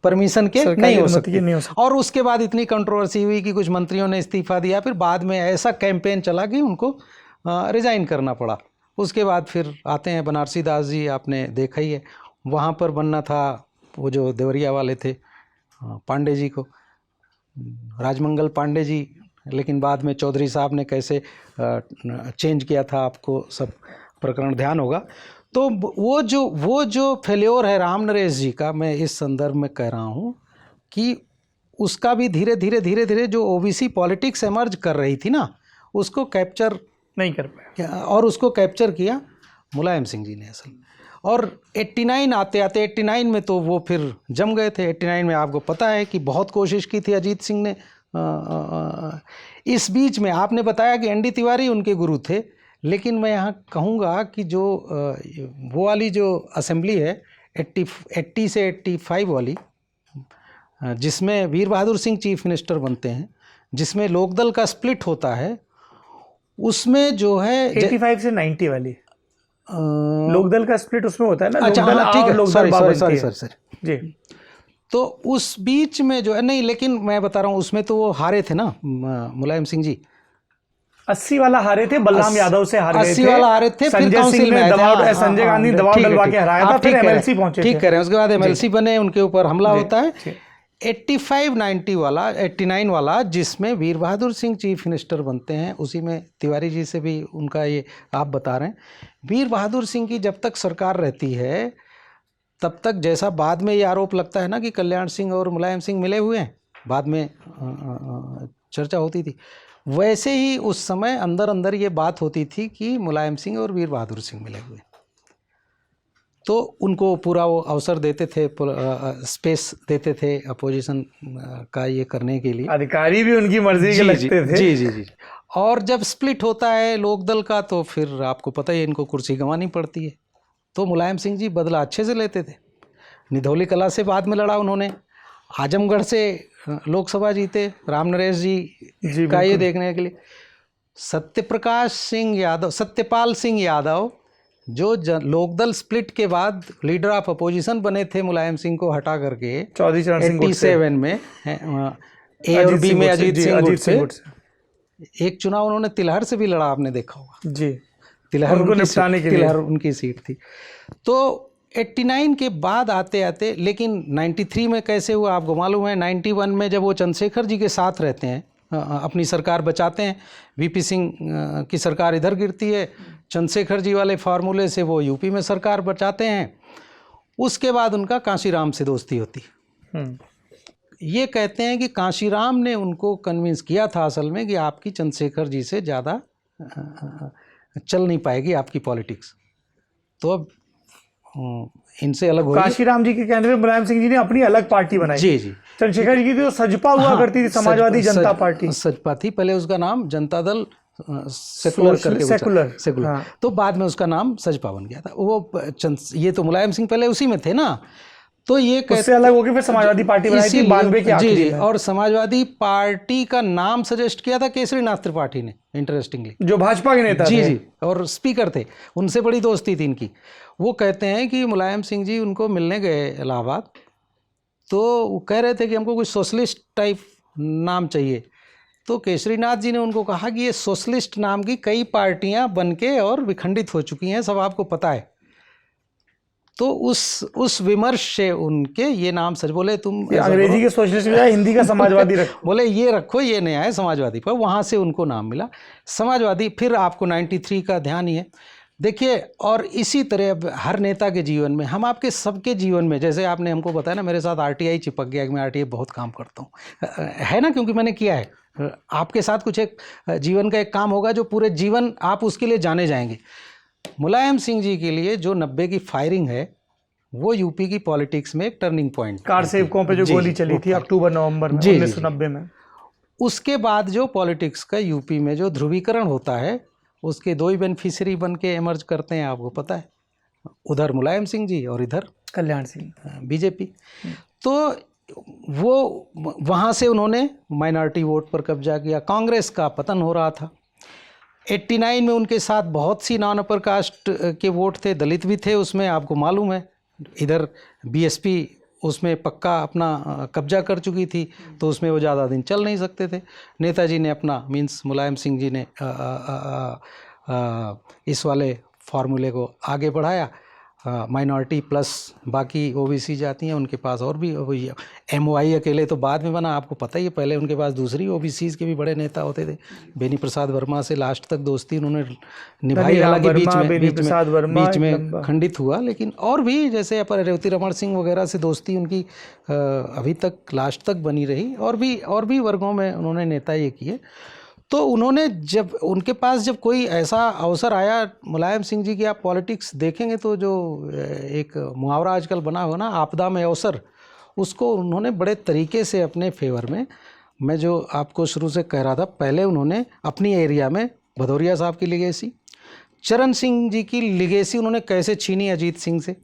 परमिशन के नहीं हो सकती। और उसके बाद इतनी कंट्रोवर्सी हुई कि कुछ मंत्रियों ने इस्तीफा दिया, फिर बाद में ऐसा कैंपेन चला कि उनको रिज़ाइन करना पड़ा। उसके बाद फिर आते हैं बनारसी दास जी, आपने देखा ही है। वहाँ पर बनना था वो जो देवरिया वाले थे पांडे जी को, राजमंगल पांडे जी, लेकिन बाद में चौधरी साहब ने कैसे चेंज किया था, आपको सब प्रकरण ध्यान होगा। तो वो जो फेल्योर है राम नरेश जी का, मैं इस संदर्भ में कह रहा हूँ कि उसका भी धीरे धीरे जो ओबीसी पॉलिटिक्स एमर्ज कर रही थी ना, उसको कैप्चर
नहीं कर पाया,
और उसको कैप्चर किया मुलायम सिंह जी ने असल। और 89 आते 89 में तो वो फिर जम गए थे। 89 में आपको पता है कि बहुत कोशिश की थी अजीत सिंह ने। इस बीच में आपने बताया कि एनडी तिवारी उनके गुरु थे, लेकिन मैं यहाँ कहूँगा कि जो वो वाली जो असेंबली है 80 से 85 वाली, जिसमें वीर बहादुर सिंह चीफ मिनिस्टर बनते हैं, जिसमें लोकदल का स्प्लिट होता है, उसमें जो है
85 से 90 वाली लोकदल का स्प्लिट उसमें होता है ना।
अच्छा,
लोकदल
ठीक है, सॉरी
जी।
तो उस बीच में जो है, नहीं, लेकिन मैं बता रहा हूँ उसमें तो वो हारे थे ना मुलायम सिंह जी।
80 वाला हारे थे, बलराम यादव से हार गए थे।
80 वाला हारे थे, फिर काउंसिल में
संजय गांधी दबाव डलवा के हराया था, फिर एमएलसी पहुंचे थे।
ठीक कह रहे हैं। उसके बाद एमएलसी बने, उनके ऊपर हमला होता है। 85-90 वाला, 89 वाला, जिसमें वीर बहादुर सिंह चीफ मिनिस्टर बनते हैं, उसी में तिवारी जी से भी उनका ये आप बता रहे हैं। वीर बहादुर सिंह की जब तक सरकार रहती है तब तक, जैसा बाद में ये आरोप लगता है ना कि कल्याण सिंह और मुलायम सिंह मिले हुए हैं, बाद में चर्चा होती थी, वैसे ही उस समय अंदर अंदर ये बात होती थी कि मुलायम सिंह और वीर बहादुर सिंह मिले हुए। तो उनको पूरा वो अवसर देते थे, स्पेस देते थे अपोजिशन का ये करने के लिए।
अधिकारी भी उनकी मर्जी के लगते थे।
जी। और जब स्प्लिट होता है लोकदल का, तो फिर आपको पता ही है इनको कुर्सी गंवानी पड़ती है। तो मुलायम सिंह जी बदला अच्छे से लेते थे। निधौली कला से बाद में लड़ा उन्होंने, आजमगढ़ से लोकसभा जीते राम नरेश जी का ये देखने के लिए। सत्यपाल सिंह यादव जो लोकदल स्प्लिट के बाद लीडर ऑफ अपोजिशन बने थे, मुलायम सिंह को हटा करके 87 में ए और बी में अजीत सिंह से एक चुनाव उन्होंने तिलहर से भी लड़ा, आपने देखा होगा जी। तिलहर उनकी सीट थी। तो 89 के बाद आते आते, लेकिन 93 में कैसे हुआ आपको मालूम है। 91 में जब वो चंद्रशेखर जी के साथ रहते हैं, अपनी सरकार बचाते हैं, वीपी सिंह की सरकार इधर गिरती है, चंद्रशेखर जी वाले फार्मूले से वो यूपी में सरकार बचाते हैं। उसके बाद उनका कांशीराम से दोस्ती होती। ये कहते हैं कि कांशीराम ने उनको कन्विंस किया था असल में कि आपकी चंद्रशेखर जी से ज़्यादा चल नहीं पाएगी आपकी पॉलिटिक्स, तो अब इनसे अलग हो।
कांशीराम जी के कहने पे मुलायम सिंह जी ने अपनी अलग पार्टी बनाई। जी। चंद्रशेखर जी की तो सजपा हुआ करती थी, समाजवादी जनता पार्टी
सजपा थी। पहले उसका नाम जनता दल सेकुलर हाँ। तो बाद में उसका नाम सजपा बन गया था। वो ये तो मुलायम सिंह पहले उसी में थे ना, तो ये
उससे अलग होकर फिर समाजवादी पार्टी बनाई थी 92 के आखिरी में।
और समाजवादी पार्टी का नाम सजेस्ट किया था केसरीनाथ त्रिपाठी ने, इंटरेस्टिंगली,
जो भाजपा के नेता थे।
जी, और स्पीकर थे, उनसे बड़ी दोस्ती थी इनकी। वो कहते हैं कि मुलायम सिंह जी उनको मिलने गए इलाहाबाद, तो वो कह रहे थे कि हमको कोई सोशलिस्ट टाइप नाम चाहिए। तो केसरीनाथ जी ने उनको कहा कि ये सोशलिस्ट नाम की कई पार्टियां बनके और विखंडित हो चुकी हैं, सब आपको पता है। तो उस विमर्श से उनके ये नाम सच बोले, तुम
अंग्रेजी के सोशलिस्ट या हिंदी का समाजवादी रखो,
बोले ये रखो, ये नया है समाजवादी पर। वहाँ से उनको नाम मिला समाजवादी। फिर आपको 93 का ध्यान ही है, देखिए। और इसी तरह हर नेता के जीवन में, हम आपके सबके जीवन में, जैसे आपने हमको बताया ना, मेरे साथ आरटीआई चिपक गया कि मैं आरटीआई बहुत काम करता हूँ, है ना, क्योंकि मैंने किया है। आपके साथ कुछ एक जीवन का एक काम होगा जो पूरे जीवन आप उसके लिए जाने जाएंगे। मुलायम सिंह जी के लिए जो 90 की फायरिंग है वो यूपी की पॉलिटिक्स में एक टर्निंग पॉइंट।
कार सेवकों पे जो गोली चली थी अक्टूबर नवंबर में 1990 में,
उसके बाद जो पॉलिटिक्स का यूपी में जो ध्रुवीकरण होता है उसके दो ही बेनिफिशियरी बन के इमर्ज करते हैं, आपको पता है, उधर मुलायम सिंह जी और इधर
कल्याण सिंह
बीजेपी। तो वो वहाँ से उन्होंने माइनॉरिटी वोट पर कब्जा किया। कांग्रेस का पतन हो रहा था। 89 में उनके साथ बहुत सी नॉन अपर कास्ट के वोट थे, दलित भी थे उसमें, आपको मालूम है। इधर बीएसपी उसमें पक्का अपना कब्जा कर चुकी थी, तो उसमें वो ज़्यादा दिन चल नहीं सकते थे। नेताजी ने अपना मीन्स मुलायम सिंह जी ने इस वाले फार्मूले को आगे बढ़ाया। माइनॉरिटी प्लस बाकी ओबीसी जाती हैं, उनके पास और भी वही एमओआई अकेले तो बाद में बना, आपको पता ही है। पहले उनके पास दूसरी ओबीसीज के भी बड़े नेता होते थे। बेनी प्रसाद वर्मा से लास्ट तक दोस्ती उन्होंने निभाई, हालांकि बीच में खंडित हुआ, लेकिन और भी जैसे रेवती रमण सिंह वगैरह से दोस्ती उनकी अभी तक लास्ट तक बनी रही। और भी वर्गों में उन्होंने नेता ये किए। तो उन्होंने जब उनके पास जब कोई ऐसा अवसर आया, मुलायम सिंह जी की आप पॉलिटिक्स देखेंगे तो जो एक मुहावरा आजकल बना हुआ ना, आपदा में अवसर, उसको उन्होंने बड़े तरीके से अपने फेवर में, मैं जो आपको शुरू से कह रहा था, पहले उन्होंने अपनी एरिया में भदौरिया साहब की लिगेसी, चरण सिंह जी की लिगेसी उन्होंने कैसे छीनी अजीत सिंह से,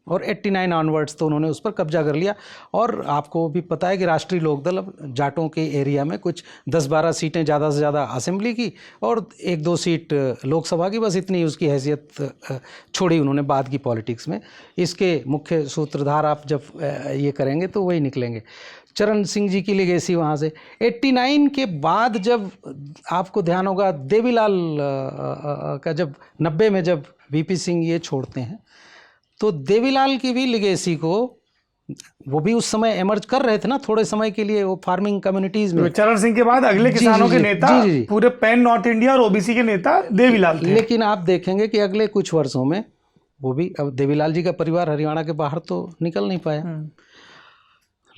और 89 ऑनवर्ड्स तो उन्होंने उस पर कब्जा कर लिया। और आपको भी पता है कि राष्ट्रीय लोकदल अब जाटों के एरिया में कुछ 10-12 सीटें ज़्यादा से ज़्यादा असेंबली की और 1-2 सीट लोकसभा की, बस इतनी उसकी हैसियत छोड़ी उन्होंने बाद की पॉलिटिक्स में। इसके मुख्य सूत्रधार आप जब ये करेंगे तो वही निकलेंगे। चरण सिंह जी की लेगेसी वहाँ से 89 के बाद, जब आपको ध्यान होगा देवीलाल का जब 90 में जब वीपी सिंह ये छोड़ते हैं, तो देवीलाल की भी लिगेसी को, वो भी उस समय एमर्ज कर रहे थे ना थोड़े समय के लिए, वो फार्मिंग कम्युनिटीज में।
चरण सिंह के बाद अगले किसानों के नेता पूरे पैन नॉर्थ इंडिया और ओबीसी के नेता देवीलाल थे।
लेकिन आप देखेंगे कि अगले कुछ वर्षों में वो भी, अब देवीलाल जी का परिवार हरियाणा के बाहर तो निकल नहीं पाया,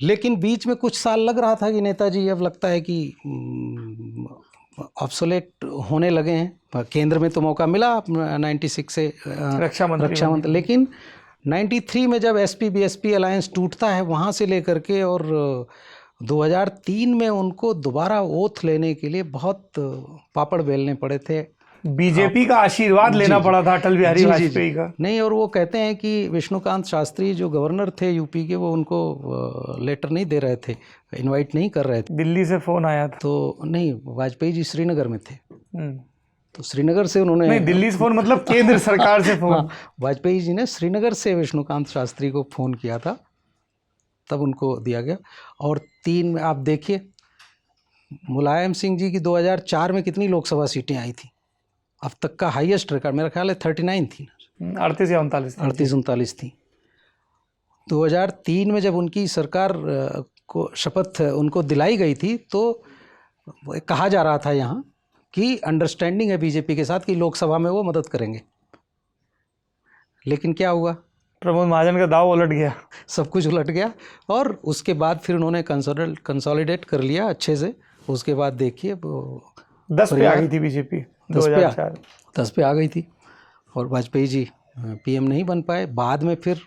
लेकिन बीच में कुछ साल लग रहा था कि नेताजी अब लगता है कि ऑब्सोलेट होने लगे हैं। केंद्र में तो मौका मिला 96 से
रक्षा मंत्री,
लेकिन 93 में जब एसपी बीएसपी अलायंस टूटता है, वहाँ से लेकर के और 2003 में उनको दोबारा ओथ लेने के लिए बहुत पापड़ बेलने पड़े थे।
बीजेपी का आशीर्वाद लेना पड़ा था अटल बिहारी वाजपेयी का।
नहीं, और वो कहते हैं कि विष्णुकांत शास्त्री जो गवर्नर थे यूपी के, वो उनको लेटर नहीं दे रहे थे, इनवाइट नहीं कर रहे थे।
दिल्ली से फोन आया था
तो नहीं, वाजपेयी जी श्रीनगर में थे, तो श्रीनगर से उन्होंने,
नहीं दिल्ली से फोन मतलब केंद्र सरकार से फोन।
वाजपेयी जी ने श्रीनगर से विष्णुकांत शास्त्री को फ़ोन किया था, तब उनको दिया गया। और 3 में आप देखिए मुलायम सिंह जी की 2004 में कितनी लोकसभा सीटें आई थी, अब तक का हाईएस्ट रिकॉर्ड मेरा ख्याल है 39 थी,
38 या 39
थी। 2003 में जब उनकी सरकार को शपथ उनको दिलाई गई थी, तो कहा जा रहा था यहाँ कि अंडरस्टैंडिंग है बीजेपी के साथ कि लोकसभा में वो मदद करेंगे, लेकिन क्या हुआ,
प्रमोद महाजन का दाव उलट गया,
सब कुछ उलट गया। और उसके बाद फिर उन्होंने कंसोलिडेट कर लिया अच्छे से। उसके बाद देखिए
10 पे आ गई थी बीजेपी,
10 पे आ गई थी, और वाजपेयी जी पीएम नहीं बन पाए। बाद में फिर,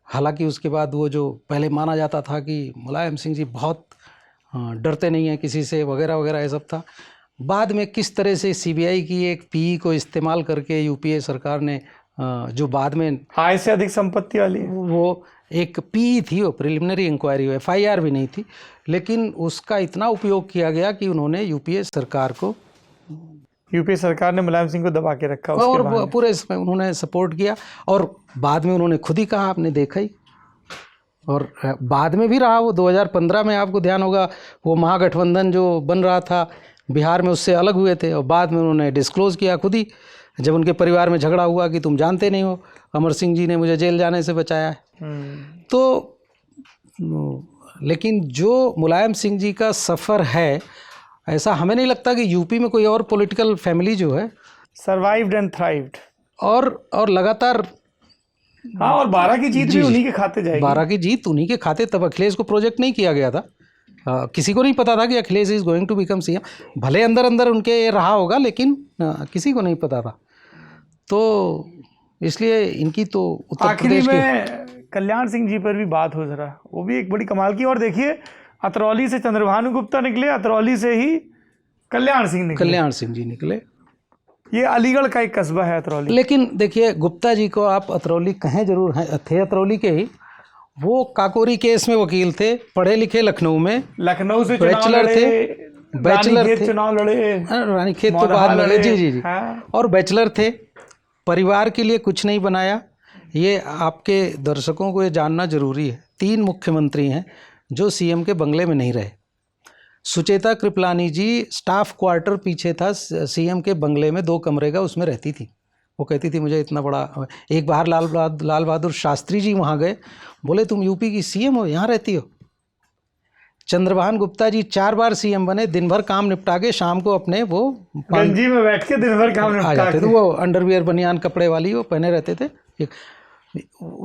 हालांकि उसके बाद वो जो पहले माना जाता था कि मुलायम सिंह जी बहुत डरते नहीं हैं किसी से वगैरह वगैरह, ये सब था। बाद में किस तरह से सीबीआई की एक पीई को इस्तेमाल करके यूपीए सरकार ने, जो बाद में
आय से अधिक संपत्ति वाली,
वो एक पीई थी, वो प्रिलिमिनरी इंक्वायरी, एफआईआर भी नहीं थी, लेकिन उसका इतना उपयोग किया गया कि उन्होंने यूपीए सरकार ने मुलायम सिंह को दबा के रखा, और पूरे समय उन्होंने सपोर्ट किया। और बाद में उन्होंने खुद ही कहा, आपने देखा ही, और बाद में भी रहा वो। 2015 में आपको ध्यान होगा वो महागठबंधन जो बन रहा था बिहार में, उससे अलग हुए थे, और बाद में उन्होंने डिस्क्लोज़ किया खुद ही, जब उनके परिवार में झगड़ा हुआ कि तुम जानते नहीं हो, अमर सिंह जी ने मुझे जेल जाने से बचाया है। तो लेकिन जो मुलायम सिंह जी का सफ़र है, ऐसा हमें नहीं लगता कि यूपी में कोई और पॉलिटिकल फैमिली जो है
सर्वाइव्ड एंड थ्राइव्ड,
और लगातार,
हाँ, और 12 की जीत भी उन्हीं के खाते जाएगी।
12 की जीत उन्हीं के खाते। तब अखिलेश को प्रोजेक्ट नहीं किया गया था, किसी को नहीं पता था कि Akhilesh is going to become CM. भले अंदर अंदर उनके ये रहा होगा, लेकिन किसी को नहीं पता था। तो इसलिए इनकी तो उत्तर
आखिरी
प्रदेश की
में कल्याण सिंह जी पर भी बात हो जरा, वो भी एक बड़ी कमाल की। और देखिए, अतरौली से चंद्रभानु गुप्ता निकले, अतरौली से ही कल्याण सिंह निकले।
कल्याण सिंह जी निकले।
ये अलीगढ़ का एक कस्बा है अतरौली।
लेकिन देखिए, गुप्ता जी को आप अतरौली कहें जरूर हैं, थे अतरौली के ही। वो काकोरी केस में वकील थे, पढ़े लिखे, लखनऊ में,
लखनऊ से चुनाव
बैचलर
लड़े,
थे, बैचलर थे,
चुनाव लड़े,
रानीखेत तो
मौदहा
बाद में लड़े,
लड़े।
जी जी जी,
हाँ।
और बैचलर थे। परिवार के लिए कुछ नहीं बनाया। ये आपके दर्शकों को ये जानना जरूरी है। 3 मुख्यमंत्री हैं जो सीएम के बंगले में नहीं रहे। सुचेता कृपलानी जी स्टाफ क्वार्टर पीछे था सीएम के बंगले में, 2 कमरे का, उसमें रहती थी। वो कहती थी मुझे इतना बड़ा। एक बार लाल बहादुर शास्त्री जी वहाँ गए, बोले तुम यूपी की सीएम हो, यहाँ रहती हो। चंद्रभान गुप्ता जी 4 बार सीएम बने, दिन भर काम निपटा के शाम को अपने वो
गंजी में बैठ के दिन भर काम
आ
निपटा
जाते थे।
के।
वो अंडरवियर बनियान कपड़े वाली वो पहने रहते थे,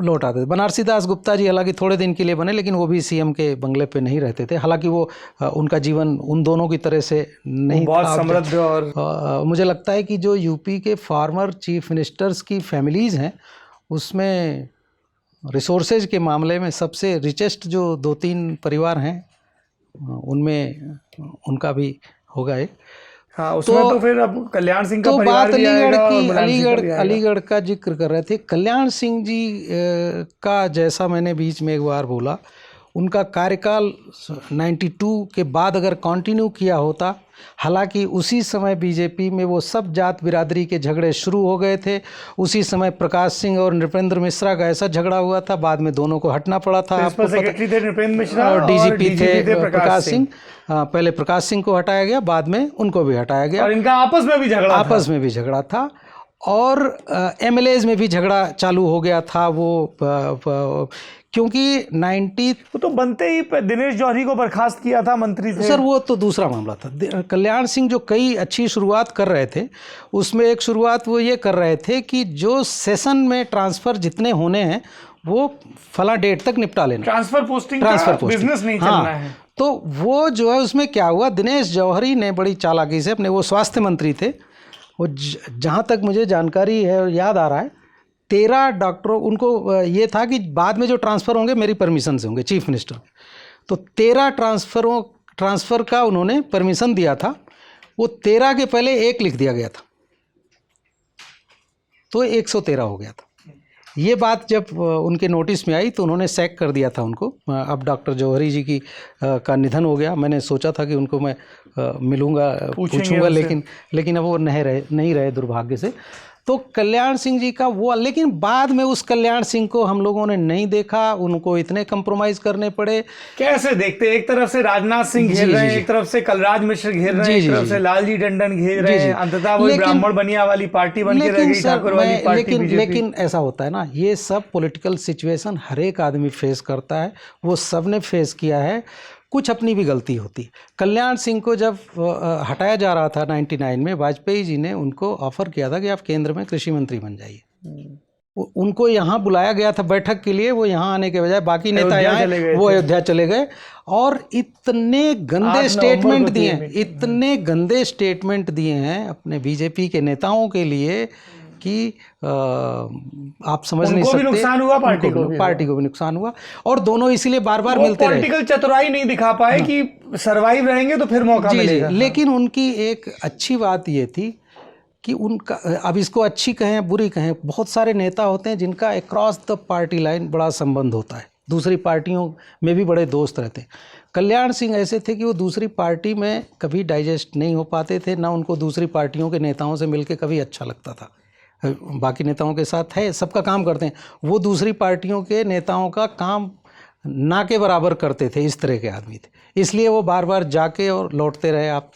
लौट आते थे। बनारसी दास गुप्ता जी हालांकि थोड़े दिन के लिए बने, लेकिन वो भी सीएम के बंगले पे नहीं रहते थे। हालांकि वो उनका जीवन उन दोनों की तरह से नहीं
बहुत
था।
समृद्ध। और
मुझे लगता है कि जो यूपी के फॉर्मर चीफ मिनिस्टर्स की फैमिलीज़ हैं, उसमें रिसोर्सेज के मामले में सबसे रिचेस्ट जो 2-3 परिवार हैं, उनमें उनका भी होगा एक।
हाँ, उसमें तो फिर अब कल्याण सिंह का
तो
परिवार
बात
भी आएगा
अलीगढ़
और
की,
मुलायम सिंह का भी आएगा।
अलीगढ़ का जिक्र कर रहे थे। कल्याण सिंह जी का, जैसा मैंने बीच में एक बार बोला, उनका कार्यकाल 92 के बाद अगर कंटिन्यू किया होता, हालांकि उसी समय बीजेपी में वो सब जात बिरादरी के झगड़े शुरू हो गए थे। उसी समय प्रकाश सिंह और नृपेंद्र मिश्रा का ऐसा झगड़ा हुआ था, बाद में दोनों को हटना पड़ा था। आपको
सेक्रेटरी थे नृपेंद्र मिश्रा
और डीजीपी थे प्रकाश
सिंह।
सिंह। पहले प्रकाश सिंह को हटाया गया, बाद में उनको भी हटाया गया।
और इनका आपस में भी झगड़ा
था। और एमएलएज में भी झगड़ा चालू हो गया था। वो क्योंकि 90
वो तो बनते ही दिनेश जौहरी को बर्खास्त किया था, मंत्री थे।
सर वो तो दूसरा मामला था। कल्याण सिंह जो कई अच्छी शुरुआत कर रहे थे, उसमें एक शुरुआत वो ये कर रहे थे कि जो सेशन में ट्रांसफ़र जितने होने हैं वो फला डेट तक निपटा लेना।
ट्रांसफर पोस्टिंग बिजनेस नहीं चलना है।
तो वो जो है, उसमें क्या हुआ, दिनेश जौहरी ने बड़ी चालाकी से अपने, वो स्वास्थ्य मंत्री थे, वो जहाँ तक मुझे जानकारी है, याद आ रहा है, 13 डॉक्टरों, उनको ये था कि बाद में जो ट्रांसफ़र होंगे मेरी परमिशन से होंगे, चीफ मिनिस्टर। तो 13 ट्रांसफ़र का उन्होंने परमिशन दिया था। वो 13 के पहले 1 लिख दिया गया था, तो 113 हो गया था। ये बात जब उनके नोटिस में आई तो उन्होंने सैक कर दिया था उनको। अब डॉक्टर जौहरी जी की का निधन हो गया। मैंने सोचा था कि उनको मैं मिलूँगा, पूछूंगा, लेकिन अब वो नहीं रहे दुर्भाग्य से। तो कल्याण सिंह जी का वो, लेकिन बाद में उस कल्याण सिंह को हम लोगों ने नहीं देखा। उनको इतने कंप्रोमाइज़ करने पड़े।
कैसे देखते, एक तरफ से राजनाथ सिंह घेर रहे हैं, एक तरफ से कलराज मिश्र घेर रहे हैं, एक तरफ से लालजी टंडन घेर रहे हैं, अंततः वही ब्राह्मण बनिया वाली पार्टी बन के रह गई, ठाकुर वाली पार्टी बीजेपी।
लेकिन ऐसा होता है ना, ये सब पॉलिटिकल सिचुएशन हर एक आदमी फेस करता है, वो सब ने फेस किया है। कुछ अपनी भी गलती होती। कल्याण सिंह को जब हटाया जा रहा था 99 में, वाजपेयी जी ने उनको ऑफर किया था कि आप केंद्र में कृषि मंत्री बन जाइए। उनको यहाँ बुलाया गया था बैठक के लिए, वो यहाँ आने के बजाय बाकी नेता यहाँ, वो अयोध्या चले गए। और इतने गंदे स्टेटमेंट दिए हैं, इतने गंदे स्टेटमेंट दिए हैं अपने बीजेपी के नेताओं के लिए कि आप समझ नहीं सकते।
नुकसान हुआ, पार्टी को
भी नुकसान हुआ। और दोनों इसीलिए बार बार मिलते रहे।
पॉलिटिकल चतुराई नहीं दिखा पाए कि सरवाइव रहेंगे तो फिर मौका मिलेगा।
लेकिन उनकी एक अच्छी बात ये थी कि उनका, अब इसको अच्छी कहें बुरी कहें, बहुत सारे नेता होते हैं जिनका अक्रॉस द पार्टी लाइन बड़ा संबंध होता है, दूसरी पार्टियों में भी बड़े दोस्त रहते हैं। कल्याण सिंह ऐसे थे कि वो दूसरी पार्टी में कभी डाइजेस्ट नहीं हो पाते थे, ना उनको दूसरी पार्टियों के नेताओं से मिलके कभी अच्छा लगता था। बाकी नेताओं के साथ है, सबका काम करते हैं, वो दूसरी पार्टियों के नेताओं का काम ना के बराबर करते थे, इस तरह के आदमी थे। इसलिए वो बार बार जाके और लौटते रहे। आप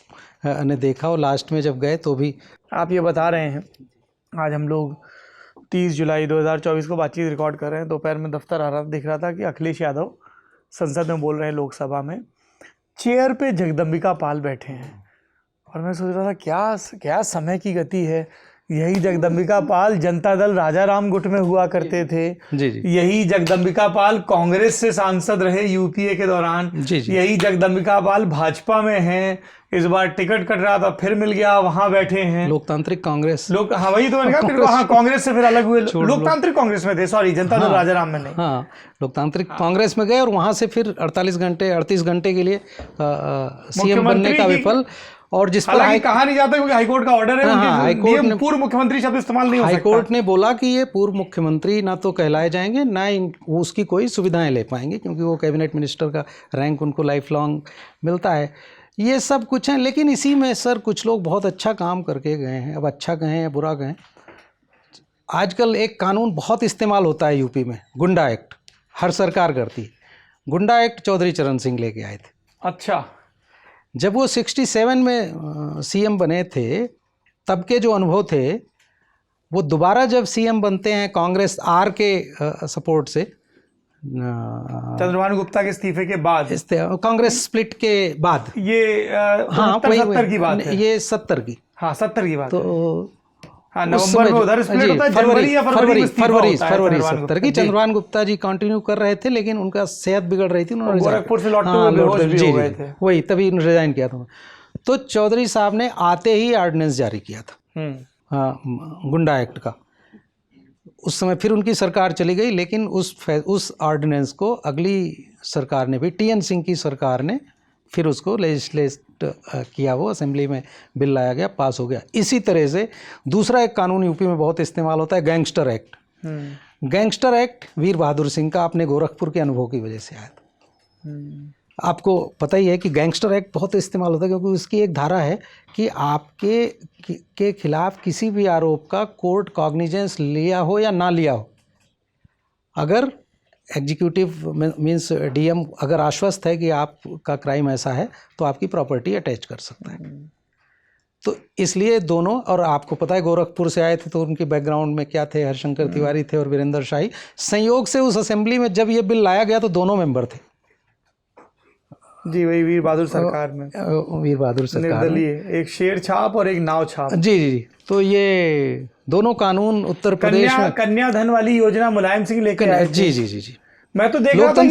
ने देखा, और लास्ट में जब गए तो भी।
आप ये बता रहे हैं, आज हम लोग 30 जुलाई 2024 को बातचीत रिकॉर्ड कर रहे हैं। दोपहर में दफ्तर आ रहा, दिख रहा था कि अखिलेश यादव संसद में बोल रहे हैं, लोकसभा में चेयर पे जगदम्बिका पाल बैठे हैं। और मैं सोच रहा था क्या समय की गति है। यही जगदम्बिका पाल जनता दल राजाराम गुट में हुआ करते थे।
जी जी
यही जगदम्बिका पाल कांग्रेस से सांसद रहे यूपीए के दौरान।
जी जी
यही जगदम्बिका पाल भाजपा में हैं, इस बार टिकट कट रहा था फिर मिल गया, वहां बैठे हैं।
लोकतांत्रिक कांग्रेस
लोग, हाँ वही तो मैंने कहा, फिर वहां कांग्रेस से फिर अलग हुए, लोकतांत्रिक कांग्रेस में थे, सॉरी जनता दल राजाराम में नहीं।
हाँ, लोकतांत्रिक कांग्रेस में गए और वहां से फिर 38 घंटे के लिए सीएम बनने का विफल, और जिस पर
हालांकि कहा नहीं जाता क्योंकि हाईकोर्ट का ऑर्डर है,
हाईकोर्ट ने
पूर्व मुख्यमंत्री शब्द इस्तेमाल नहीं हो सकता।
हाईकोर्ट ने बोला कि ये पूर्व मुख्यमंत्री ना तो कहलाए जाएंगे, ना उसकी कोई सुविधाएं ले पाएंगे, क्योंकि वो कैबिनेट मिनिस्टर का रैंक उनको लाइफ लॉन्ग मिलता है। ये सब कुछ है, लेकिन इसी में सर कुछ लोग बहुत अच्छा काम करके गए हैं। अब अच्छा कहें या बुरा कहें, आजकल एक कानून बहुत इस्तेमाल होता है यूपी में, गुंडा एक्ट, हर सरकार करती है। गुंडा एक्ट चौधरी चरण सिंह लेके आए थे।
अच्छा,
जब वो 67 में सीएम बने थे, तब के जो अनुभव थे, वो दोबारा जब सीएम बनते हैं कांग्रेस आर के सपोर्ट से,
चंद्रभानु गुप्ता के इस्तीफे के बाद,
कांग्रेस स्प्लिट के बाद,
ये
हाँ
70 की बात है,
ये 70 की,
हाँ 70 की बात
तो
हाँ, नवंबर में उधर स्प्लिट होता है,
फरवरी
या फरवरी
70 की। चंद्रभानु गुप्ता जी कंटिन्यू कर रहे थे, लेकिन उनका सेहत बिगड़ रही थी, उन्होंने
गोरखपुर से लौटते हुए बेहोश भी हो गए थे,
वही तभी रिजाइन किया था। तो चौधरी साहब ने आते ही ऑर्डिनेंस जारी किया था गुंडा एक्ट का। उस समय फिर उनकी सरकार चली गई, लेकिन उस ऑर्डिनेंस को अगली सरकार ने भी, टीएन सिंह की सरकार ने फिर उसको लेजिस्लेट किया, वो असेंबली में बिल लाया गया, पास हो गया। इसी तरह से दूसरा एक कानून यूपी में बहुत इस्तेमाल होता है, गैंगस्टर एक्ट। गैंगस्टर एक्ट वीर बहादुर सिंह का अपने गोरखपुर के अनुभव की वजह से आया था। आपको पता ही है कि गैंगस्टर एक्ट बहुत इस्तेमाल होता है, क्योंकि उसकी एक धारा है कि आपके के खिलाफ किसी भी आरोप का कोर्ट कॉग्निजेंस लिया हो या ना लिया हो, अगर एग्जीक्यूटिव मीन्स डीएम अगर आश्वस्त है कि आपका क्राइम ऐसा है, तो आपकी प्रॉपर्टी अटैच कर सकता है। तो इसलिए दोनों, और आपको पता है गोरखपुर से आए थे तो उनके बैकग्राउंड में क्या थे, हरशंकर तिवारी थे और वीरेंद्र शाही। संयोग से उस असेंबली में जब ये बिल लाया गया तो दोनों मेंबर थे।
जी, वही वीर बहादुर सरकार में,
वीर बहादुर सरकार में,
एक शेर छाप और एक नाव छाप।
जी जी जी। तो ये दोनों कानून उत्तर प्रदेश में,
कन्याधन वाली योजना मुलायम सिंह लेकर आए थे।
जी जी जी जी।
मैं तो देख रहा था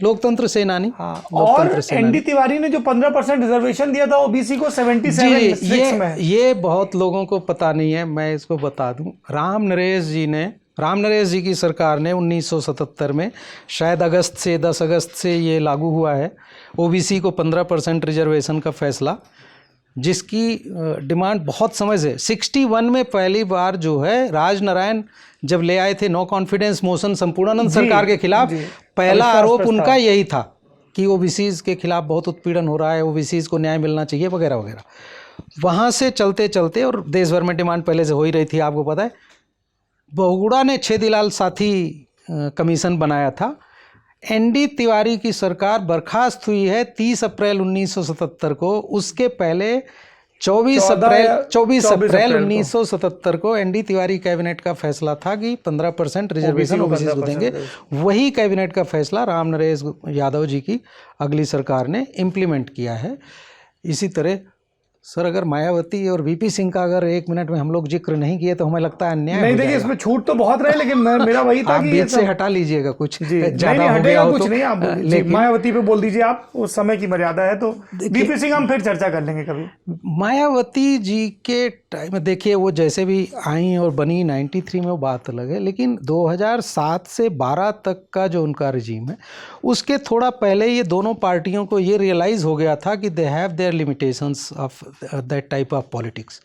लोकतंत्र सेनानी,
हाँ, और एनडी तिवारी ने जो 15% रिजर्वेशन दिया था ओबीसी को 77 में,
ये बहुत लोगों को पता नहीं है, मैं इसको बता दूं। राम नरेश जी की सरकार ने 1977 में, शायद 10 अगस्त से ये लागू हुआ है, ओबीसी को 15% रिजर्वेशन का फैसला, जिसकी डिमांड बहुत समय से 61 में पहली बार जो है राजनारायण जब ले आए थे नो कॉन्फिडेंस मोशन संपूर्णानंद सरकार के खिलाफ, पहला आरोप उनका यही था कि ओबीसीज के खिलाफ बहुत उत्पीड़न हो रहा है, ओबीसीज को न्याय मिलना चाहिए वगैरह वगैरह। वहाँ से चलते चलते, और देश भर में डिमांड पहले से हो ही रही थी, आपको पता है, बहुगुड़ा ने छेदीलाल साथी कमीशन बनाया था। एनडी तिवारी की सरकार बर्खास्त हुई है 30 अप्रैल 1977 को। उसके पहले 24 अप्रैल 1977 को एनडी तिवारी कैबिनेट का फैसला था कि 15% रिजर्वेशन ओबीसी को देंगे। वही कैबिनेट का फैसला राम नरेश यादव जी की अगली सरकार ने इम्प्लीमेंट किया है। इसी तरह सर, अगर मायावती और वीपी सिंह का अगर 1 मिनट में हम लोग जिक्र नहीं किए तो हमें लगता है अन्याय
नहीं। देखिए, इसमें छूट तो बहुत रहे, लेकिन मेरा वही था कि
बीच से हटा लीजिएगा कुछ,
ज्यादा हो गया हो कुछ तो, नहीं आप मायावती पे बोल दीजिए, आप उस समय की मर्यादा है। तो वीपी सिंह हम फिर चर्चा कर लेंगे कभी। मायावती
जी के टाइम में देखिए, वो जैसे भी आई और बनी 93 में, वो बात अलग है, लेकिन 2007 से 12 तक का जो उनका रिजीम है, उसके थोड़ा पहले ये दोनों पार्टियों को ये रियलाइज़ हो गया था कि they have their limitations of that type of politics.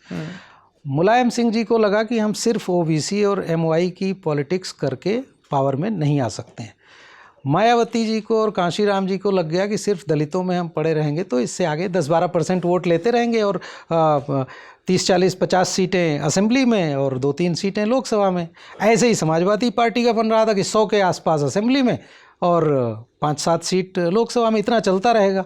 Mulayam Singh ji को लगा कि हम सिर्फ ओबीसी और एमवाई की पॉलिटिक्स करके पावर में नहीं आ सकते हैं। मायावती जी को और कांशीराम जी को लग गया कि सिर्फ दलितों में हम पड़े रहेंगे तो इससे आगे 10-12% वोट लेते रहेंगे, और 30-40-50 सीटें असेंबली में और 2-3 सीटें लोकसभा में। ऐसे ही समाजवादी पार्टी का बन रहा था कि 100 के आसपास असेंबली में और 5-7 सीट लोकसभा में, इतना चलता रहेगा।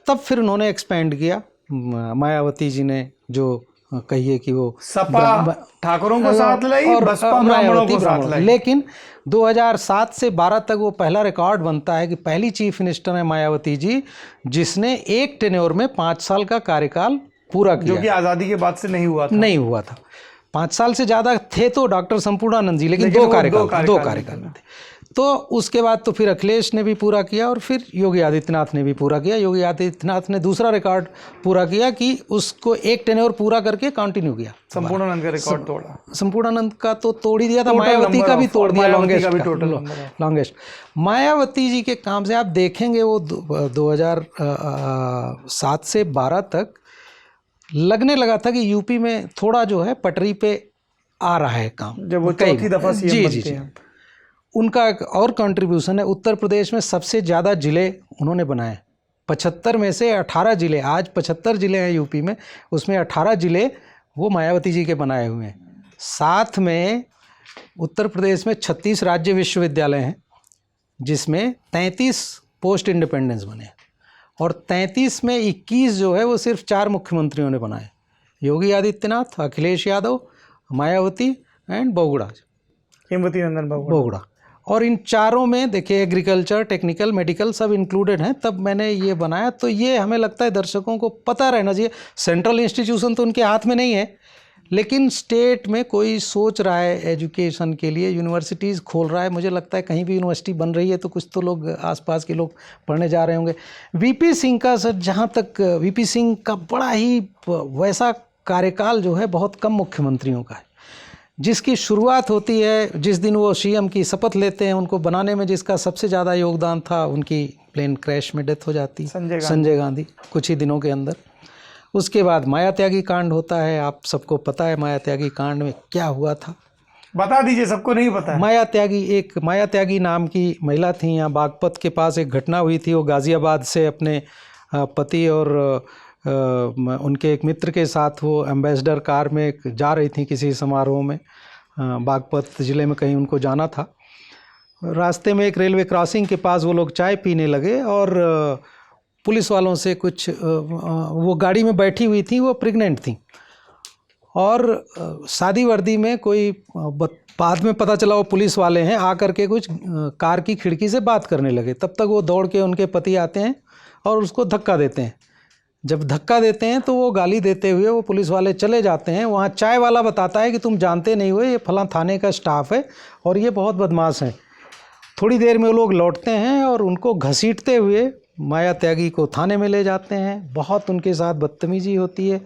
तब फिर उन्होंने एक्सपेंड किया, मायावती जी ने, जो कहिए कि वो
सपा ठाकुरों को साथ लाई और बसपा ब्राह्मणों को साथ लाई।
लेकिन 2007 से 12 तक वो पहला रिकॉर्ड बनता है कि पहली चीफ मिनिस्टर है मायावती जी, जिसने एक टेन्योर में 5 साल का कार्यकाल पूरा किया,
जो कि आज़ादी के बाद से नहीं हुआ था।
5 साल से ज़्यादा थे तो डॉक्टर संपूर्णानंद जी, लेकिन
लेकिन
दो
वो
कार्यकाल में थे। तो उसके बाद तो फिर अखिलेश ने भी पूरा किया और फिर योगी आदित्यनाथ ने भी पूरा किया। योगी आदित्यनाथ ने दूसरा रिकॉर्ड पूरा किया कि उसको एक टेन्योर पूरा करके कंटिन्यू किया।
संपूर्णानंद का रिकॉर्ड तोड़ा।
संपूर्णानंद का तो तोड़ ही दिया था, मायावती का भी तोड़ दिया, लॉन्गेस्ट। मायावती जी के काम से आप देखेंगे वो 2007 से 12 तक लगने लगा था कि यूपी में थोड़ा जो है पटरी पे आ रहा है काम,
जब वो चौथी दफा सीएम बनते हैं।
उनका एक और कंट्रीब्यूशन है, उत्तर प्रदेश में सबसे ज़्यादा ज़िले उन्होंने बनाए। 75 में से 18 ज़िले, आज 75 ज़िले हैं यूपी में, उसमें 18 ज़िले वो मायावती जी के बनाए हुए हैं। साथ में उत्तर प्रदेश में 36 राज्य विश्वविद्यालय हैं, जिसमें 33 पोस्ट इंडिपेंडेंस बने और 33 में 21 जो है वो सिर्फ 4 मुख्यमंत्रियों ने बनाए, योगी आदित्यनाथ, अखिलेश यादव, मायावती एंड बोगड़ा,
हेमवती नंदन
बोगड़ा। और इन चारों में देखिए एग्रीकल्चर, टेक्निकल, मेडिकल सब इंक्लूडेड हैं। तब मैंने ये बनाया, तो ये हमें लगता है दर्शकों को पता रहना चाहिए। सेंट्रल इंस्टीट्यूशन तो उनके हाथ में नहीं है, लेकिन स्टेट में कोई सोच रहा है एजुकेशन के लिए, यूनिवर्सिटीज़ खोल रहा है। मुझे लगता है कहीं भी यूनिवर्सिटी बन रही है तो कुछ तो लोग आसपास के लोग पढ़ने जा रहे होंगे। वीपी सिंह का सर, जहाँ तक वीपी सिंह का बड़ा ही वैसा कार्यकाल जो है बहुत कम मुख्यमंत्रियों का है, जिसकी शुरुआत होती है जिस दिन वो सीएम की शपथ लेते हैं। उनको बनाने में जिसका सबसे ज़्यादा योगदान था, उनकी प्लेन क्रैश में डेथ हो जाती, संजय गांधी, कुछ ही दिनों के अंदर। उसके बाद माया त्यागी कांड होता है, आप सबको पता है माया त्यागी कांड में क्या हुआ था।
बता दीजिए, सबको नहीं पता है।
माया त्यागी नाम की महिला थी, यहाँ बागपत के पास एक घटना हुई थी। वो गाज़ियाबाद से अपने पति और उनके एक मित्र के साथ वो एम्बेसडर कार में जा रही थी किसी समारोह में, बागपत ज़िले में कहीं उनको जाना था। रास्ते में एक रेलवे क्रॉसिंग के पास वो लोग चाय पीने लगे और पुलिस वालों से कुछ, वो गाड़ी में बैठी हुई थी, वो प्रेग्नेंट थी और सादी वर्दी में कोई, बाद में पता चला वो पुलिस वाले हैं, आकर के कुछ कार की खिड़की से बात करने लगे। तब तक वो दौड़ के उनके पति आते हैं और उसको धक्का देते हैं। जब धक्का देते हैं तो वो गाली देते हुए वो पुलिस वाले चले जाते हैं। वहाँ चाय वाला बताता है कि तुम जानते नहीं हो, ये फलां थाने का स्टाफ है और ये बहुत बदमाश हैं। थोड़ी देर में वो लोग लौटते हैं और उनको घसीटते हुए माया त्यागी को थाने में ले जाते हैं। बहुत उनके साथ बदतमीजी होती है।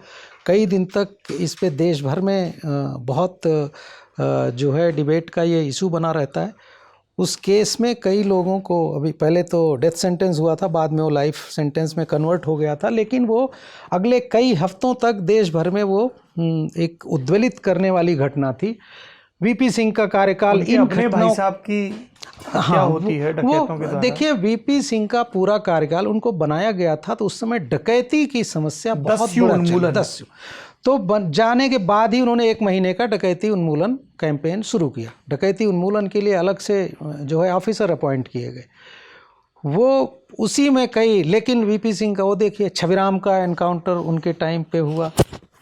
कई दिन तक इस पे देश भर में बहुत जो है डिबेट का ये इशू बना रहता है। उस केस में कई लोगों को, अभी पहले तो डेथ सेंटेंस हुआ था, बाद में वो लाइफ सेंटेंस में कन्वर्ट हो गया था, लेकिन वो अगले कई हफ्तों तक देश भर में वो एक उद्वेलित करने वाली घटना थी। वीपी सिंह का कार्यकाल इन
अपने भाई साहब की क्या होती है डकैतों के द्वारा।
देखिए वीपी सिंह का पूरा कार्यकाल उनको बनाया गया था तो उस समय डकैती की समस्या बहुत बड़ा, तो जाने के बाद ही उन्होंने 1 महीने का डकैती उन्मूलन कैंपेन शुरू किया। डकैती उन्मूलन के लिए अलग से जो है ऑफिसर अपॉइंट किए गए, वो उसी में कई, लेकिन वीपी सिंह का वो देखिए छविराम का एनकाउंटर उनके टाइम पे हुआ।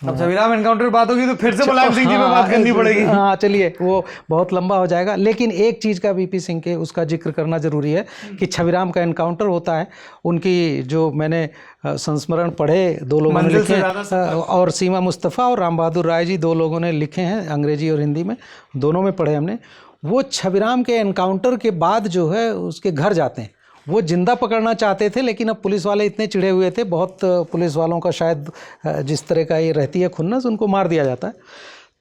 अब छविराम एनकाउंटर बात होगी तो फिर से मुलायम सिंह जी पे बात करनी पड़ेगी।
हाँ चलिए, वो बहुत लंबा हो जाएगा, लेकिन एक चीज़ का वीपी सिंह के उसका जिक्र करना ज़रूरी है कि छविराम का एनकाउंटर होता है। उनकी जो मैंने संस्मरण पढ़े, 2 लोगों ने लिखे और सीमा मुस्तफ़ा और राम बहादुर राय जी 2 लोगों ने लिखे हैं, अंग्रेजी और हिंदी में, दोनों में पढ़े हमने। वो छविराम के एनकाउंटर के बाद जो है उसके घर जाते हैं। वो जिंदा पकड़ना चाहते थे, लेकिन अब पुलिस वाले इतने चिढ़े हुए थे, बहुत पुलिस वालों का शायद जिस तरह का ये रहती है खुन्नस, उनको मार दिया जाता है।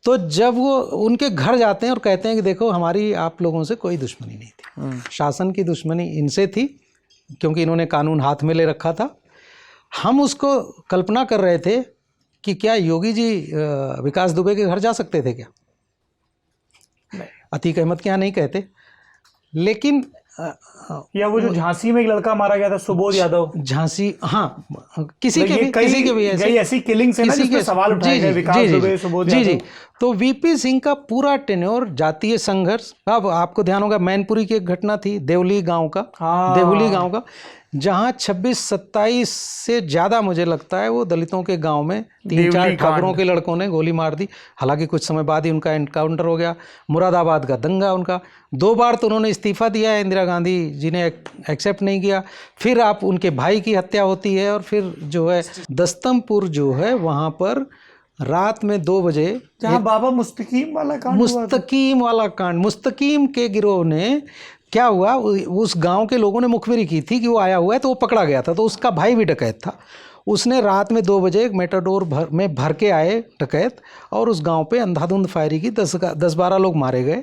तो जब वो उनके घर जाते हैं और कहते हैं कि देखो हमारी आप लोगों से कोई दुश्मनी नहीं थी, शासन की दुश्मनी इनसे थी क्योंकि इन्होंने कानून हाथ में ले रखा था। हम उसको कल्पना कर रहे थे कि क्या योगी जी विकास दुबे के घर जा सकते थे क्या? अतीक अहमद के यहाँ नहीं कहते, लेकिन
या वो जो झांसी में एक लड़का मारा गया था, सुबोध यादव,
झांसी, हाँ किसी के भी
ऐसी किलिंग्स है ना जिस पे सवाल उठाए गए, विकास दुबे, सुबोध यादव। जी।
तो वीपी सिंह का पूरा टेन्योर जातीय संघर्ष। अब आपको ध्यान होगा मैनपुरी की एक घटना थी, देवली गांव का, जहां 26-27 से ज़्यादा मुझे लगता है वो दलितों के गांव में 3-4 ठाकुरों के लड़कों ने गोली मार दी। हालांकि कुछ समय बाद ही उनका एनकाउंटर हो गया। मुरादाबाद का दंगा, उनका 2 बार तो उन्होंने इस्तीफा दिया है, इंदिरा गांधी जी ने एक्सेप्ट नहीं किया। फिर आप उनके भाई की हत्या होती है और फिर जो है दस्तमपुर जो है वहाँ पर रात में 2 बजे
जहाँ बाबा मुस्तकीम वाला कांड हुआ था।
मुस्तकीम वाला कांड, मुस्तकीम के गिरोह ने क्या हुआ, उस गांव के लोगों ने मुखबिरी की थी कि वो आया हुआ है, तो वो पकड़ा गया था। तो उसका भाई भी डकैत था। उसने रात में 2 बजे एक मेटाडोर में भर के आए डकैत और उस गांव पे अंधाधुंध फायरिंग की, 10-12 लोग मारे गए।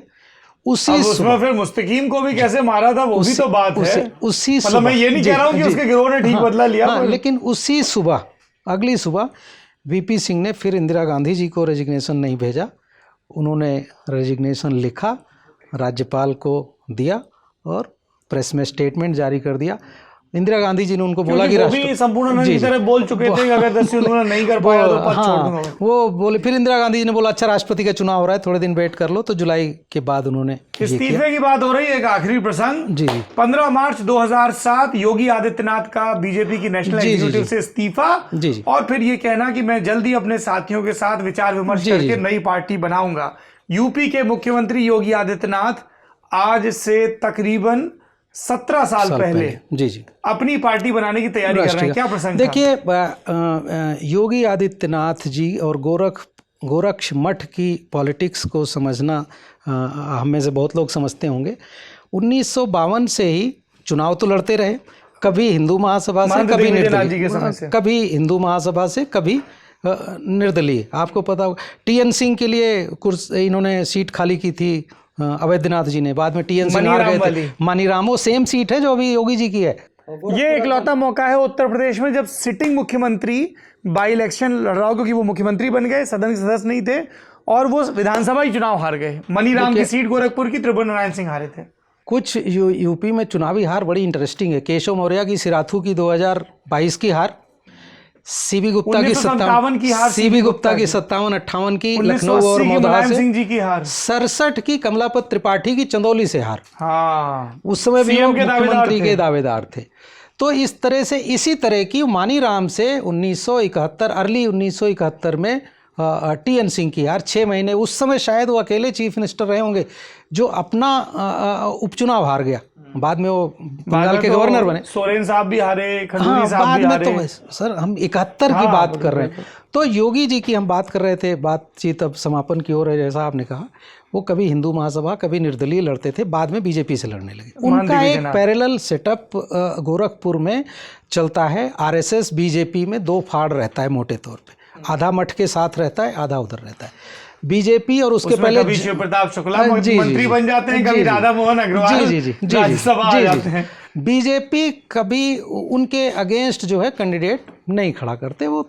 उसी
उसमें फिर मुस्तकीम को भी कैसे मारा था वो भी तो बात है।
उसी
मतलब मैं ये नहीं कह रहा हूँ कि उसके गिरोह ने ठीक बदला लिया,
लेकिन उसी सुबह, अगली सुबह वीपी सिंह ने फिर इंदिरा गांधी जी को रेजिग्नेशन नहीं भेजा। उन्होंने रेजिग्नेशन लिखा, राज्यपाल को दिया और प्रेस में स्टेटमेंट जारी कर दिया। इंदिरा गांधी जी ने उनको बोला कि
राष्ट्रपति संपूर्ण की तरह बोल चुके थे कि अगर उन्होंने नहीं कर पाया तो पद छोड़ दूंगा।
वो बोले, फिर इंदिरा गांधी जी ने बोला अच्छा राष्ट्रपति का चुनाव हो रहा है, थोड़े दिन वेट कर लो। तो जुलाई के बाद उन्होंने
इस्तीफे की बात हो रही है। एक आखिरी प्रसंग,
जी
15 मार्च 2007 योगी आदित्यनाथ का बीजेपी की नेशनल एग्जीक्यूटिव से इस्तीफा, और फिर ये कहना कि मैं जल्दी अपने साथियों के साथ विचार विमर्श करके नई पार्टी बनाऊंगा। यूपी के मुख्यमंत्री योगी आदित्यनाथ आज से तकरीबन 17 साल पहले
जी
अपनी पार्टी बनाने की तैयारी कर रहे हैं। क्या प्रसंग?
देखिए, योगी आदित्यनाथ जी और गोरक्ष मठ की पॉलिटिक्स को समझना हम में से बहुत लोग समझते होंगे। 1952 से ही चुनाव तो लड़ते रहे, कभी हिंदू महासभा से, कभी निर्दलीय, कभी हिंदू महासभा से, कभी निर्दलीय। आपको पता होगा TN सिंह के लिए इन्होंने सीट खाली की थी अवैधनाथ जी ने, बाद में TN सिंह हार गए थे। मनीराम, वो सेम सीट है जो अभी योगी जी की है।
ये इकलौता मौका है उत्तर प्रदेश में जब सिटिंग मुख्यमंत्री बाई इलेक्शन लड़ रहा हो, क्योंकि वो मुख्यमंत्री बन गए, सदन के सदस्य नहीं थे, और वो विधानसभा ही चुनाव हार गए। मनीराम की सीट गोरखपुर की त्रिभुवन नारायण सिंह हारे थे।
कुछ यूपी में चुनावी हार बड़ी इंटरेस्टिंग है। केशव मौर्य की सिराथू की 2022 की हार, सीबी गुप्ता की 57 की हार, सीबी गुप्ता की 57-58 की लखनऊ और मौदा से,
सिंह जी की हार,
67 की कमलापत त्रिपाठी की चंदौली से हार।
हाँ,
उस समय भी मुख्यमंत्री के दावेदार थे। तो इस तरह से, इसी तरह की मानीराम से 1971 अर्ली 1971 में TN सिंह की हार, 6 महीने, उस समय शायद वो अकेले चीफ मिनिस्टर रहे होंगे जो अपना उपचुनाव हार गया। बाद में वो बंगाल के गवर्नर बने।
सोरेन साहब भी हारे, खंडूरी साहब भी हारे।
तो सर हम 71 की बात कर रहे हैं। तो योगी जी की हम बात कर रहे थे, बातचीत अब समापन की ओर है। जैसा आपने कहा, वो कभी हिंदू महासभा, कभी निर्दलीय लड़ते थे, बाद में बीजेपी से लड़ने लगे। उनका एक पैरेलल सेटअप गोरखपुर में चलता है। RSS बीजेपी में 2 फाड़ रहता है मोटे तौर पे, आधा मठ के साथ रहता है, आधा उधर रहता है। बीजेपी और उसके पहले
कभी शिव प्रताप शुक्ला मंत्री बन जाते हैं, कभी राधा मोहन अग्रवाल राज्यसभा आ जाते हैं।
बीजेपी कभी उनके अगेंस्ट जो है कैंडिडेट नहीं खड़ा करते। वो